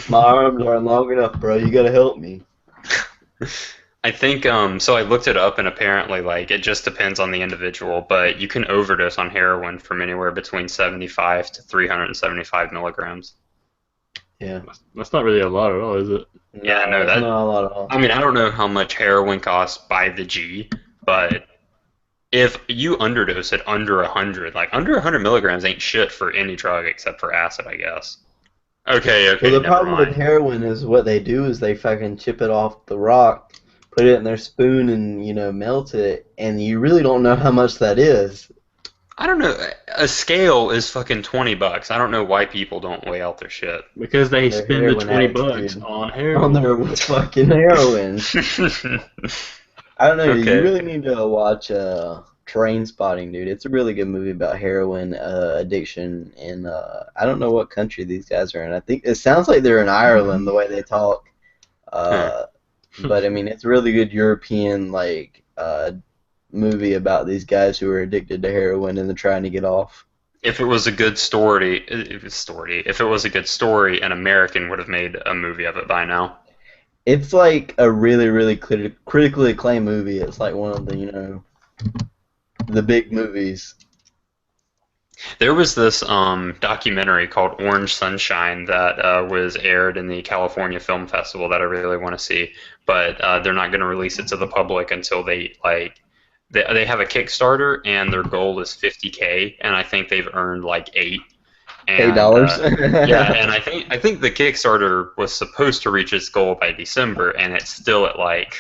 My arms aren't long enough, bro. You gotta help me. I think, so I looked it up, and apparently, like, it just depends on the individual, but you can overdose on heroin from anywhere between 75 to 375 milligrams. Yeah. That's not really a lot at all, is it? Yeah, no, that's not a lot at all. I mean, I don't know how much heroin costs by the G, but if you underdose it under 100, like, under 100 milligrams ain't shit for any drug except for acid, I guess. Okay, well, the problem with heroin is what they do is they fucking chip it off the rock, put it in their spoon, and melt it, and you really don't know how much that is. I don't know. A scale is fucking $20. I don't know why people don't weigh out their shit. Because they spend the $20 on heroin. On their fucking heroin. I don't know. Okay. You really need to watch Trainspotting, dude. It's a really good movie about heroin addiction, and I don't know what country these guys are in. I think it sounds like they're in Ireland the way they talk. But I mean, it's a really good European movie about these guys who are addicted to heroin and they're trying to get off. If it was a good story, an American would have made a movie of it by now. It's like a really, really critically acclaimed movie. It's like one of the, the big movies. There was this documentary called Orange Sunshine that was aired in the California Film Festival that I really want to see, but they're not going to release it to the public until they have a Kickstarter, and their goal is $50K, and I think they've earned like $8. Yeah, and I think the Kickstarter was supposed to reach its goal by December, and it's still at like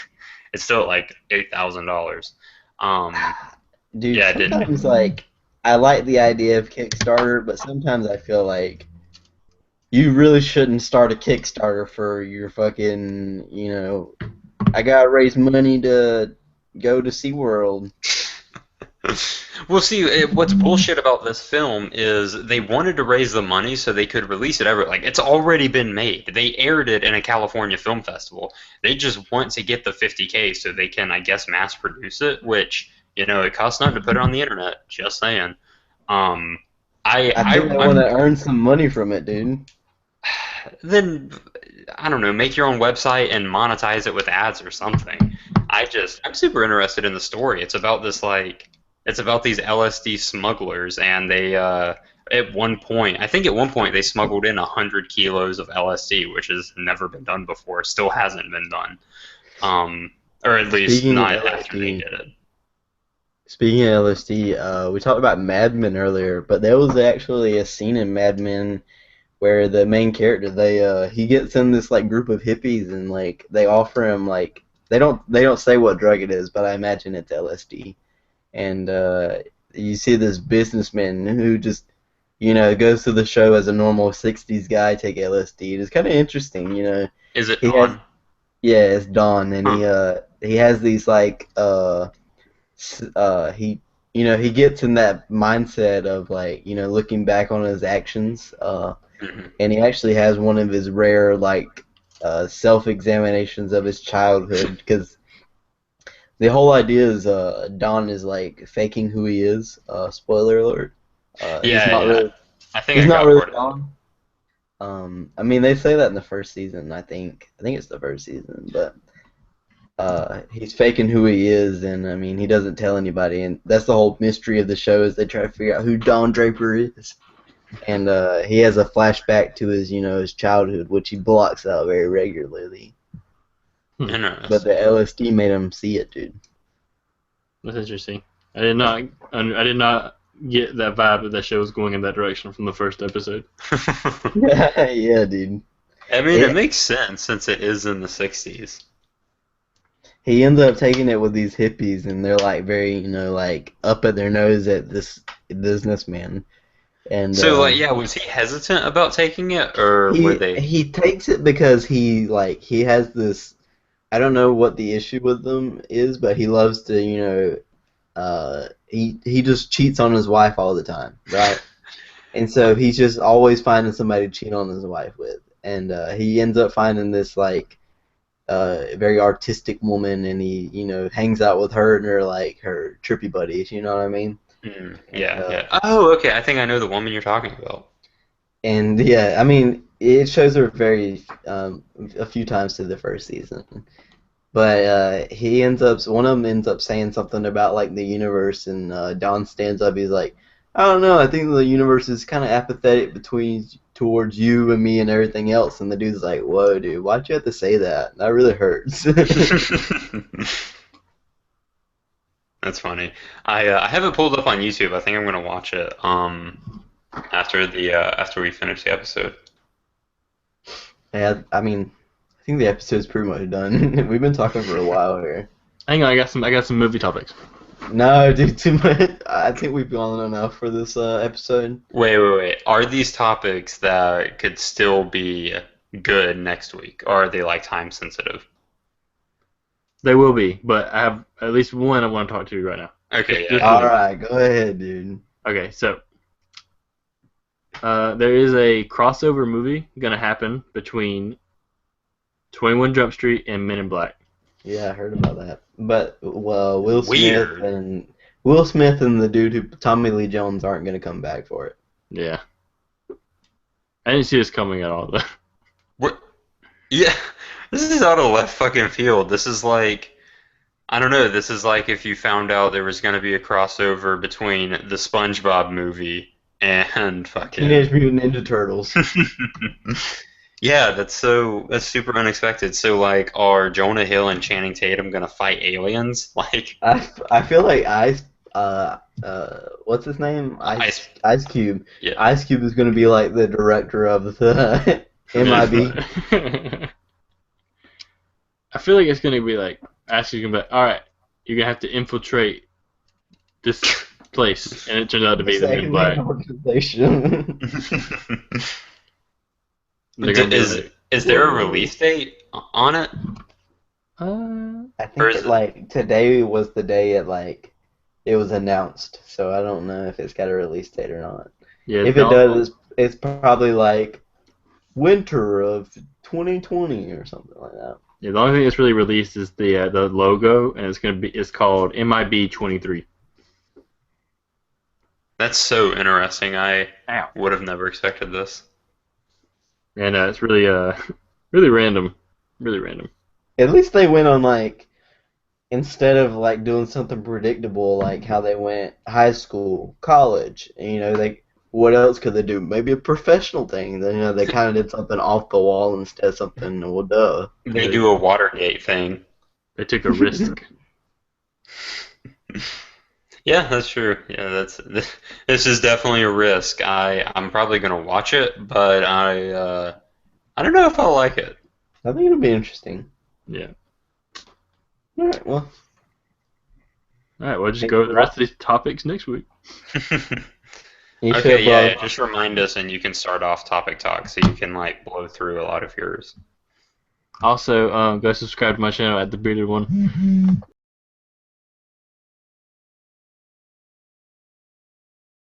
$8,000. Dude, yeah, sometimes I like the idea of Kickstarter, but sometimes I feel like you really shouldn't start a Kickstarter for your fucking, I gotta raise money to go to SeaWorld. Well, see, what's bullshit about this film is they wanted to raise the money so they could release it everywhere. Like, it's already been made. They aired it in a California film festival. They just want to get the 50K so they can, I guess, mass produce it, which, it costs nothing to put it on the internet. Just saying. Um, I think they want to earn some money from it, dude. Then, I don't know, make your own website and monetize it with ads or something. I'm super interested in the story. It's about these LSD smugglers, and they, at one point they smuggled in 100 kilos of LSD, which has never been done before, still hasn't been done. Or at least Speaking not of after they LSD, did it. Speaking of LSD, we talked about Mad Men earlier, but there was actually a scene in Mad Men where the main character he gets in this like group of hippies and like they offer him like they don't say what drug it is, but I imagine it's LSD. And you see this businessman who just goes to the show as a normal '60s guy take LSD. It's kind of interesting, Is it He on? has yeah, it's Don, and he has these like he gets in that mindset of like looking back on his actions. And he actually has one of his rare like self-examinations of his childhood because the whole idea is Don is like faking who he is. Spoiler alert. He's not Yeah. really I think he's I not got really part of it. Don. I mean they say that in the first season. I think it's the first season, but he's faking who he is, and I mean he doesn't tell anybody, and that's the whole mystery of the show is they try to figure out who Don Draper is. And he has a flashback to his childhood, which he blocks out very regularly. But Interesting. the LSD made him see it, dude. That's interesting. I did not get that vibe that show was going in that direction from the first episode. Yeah, dude. I mean, it makes sense since it is in the 60s. He ends up taking it with these hippies, and they're like very, like up at their nose at this businessman. And So, was he hesitant about taking it, or were they? he takes it because he has this. I don't know what the issue with them is, but he loves to, he just cheats on his wife all the time, right? And so he's just always finding somebody to cheat on his wife with, and he ends up finding this like very artistic woman, and he hangs out with her and her trippy buddies. You know what I mean? Yeah. Oh, okay. I think I know the woman you're talking about. And yeah, I mean, it shows her a few times through the first season. But one of them ends up saying something about like the universe, and Don stands up. He's like, I don't know. I think the universe is kind of apathetic towards you and me and everything else. And the dude's like, whoa, dude, why'd you have to say that? That really hurts. That's funny. I have it pulled up on YouTube. I think I'm gonna watch it after we finish the episode. Yeah, I mean, I think the episode's pretty much done. We've been talking for a while here. Hang on, I got some movie topics. No, dude, too much. I think we've gone enough for this episode. Wait. Are these topics that could still be good next week, or are they like time sensitive? They will be, but I have at least one I want to talk to you right now. Okay, Just yeah. All right, go ahead, dude. Okay, so there is a crossover movie gonna happen between 21 Jump Street and Men in Black. Yeah, I heard about that. But Will Weird. Smith and the dude who Tommy Lee Jones aren't gonna come back for it. Yeah. I didn't see this coming at all, though. What? Yeah, this is out of left fucking field. This is like, I don't know. This is like if you found out there was gonna be a crossover between the SpongeBob movie and fucking Teenage Mutant Ninja Turtles. Yeah, that's super unexpected. So like, are Jonah Hill and Channing Tatum gonna fight aliens? Like, I feel like what's his name? Ice Cube. Yeah. Ice Cube is gonna be like the director of the MIB. I feel like it's gonna be like asking him, all right, you're gonna have to infiltrate this place, and it turns out to be the Men in Black. Organization. Is there a release date on it? I Or think is that, like today was the day at like it was announced, so I don't know if it's got a release date or not. Yeah, If it does, it's probably like winter of 2020 or something like that. Yeah, the only thing that's really released is the logo, and it's called MIB 23. That's so interesting. I Ow. would have never expected this. And it's really really random, really random. At least they went on like, instead of like doing something predictable like how they went high school, college, and, what else could they do? Maybe a professional thing. Then they kind of did something off the wall instead of something, well, duh. They do a Watergate thing. They took a risk. Yeah, that's true. Yeah, this is definitely a risk. I'm probably gonna watch it, but I don't know if I'll like it. I think it'll be interesting. Yeah. All right, well. All right, we'll just go over the rest of these topics next week. Okay, yeah, just remind us, and you can start off topic talk, so you can like blow through a lot of yours. Also, go subscribe to my channel at the Bearded One.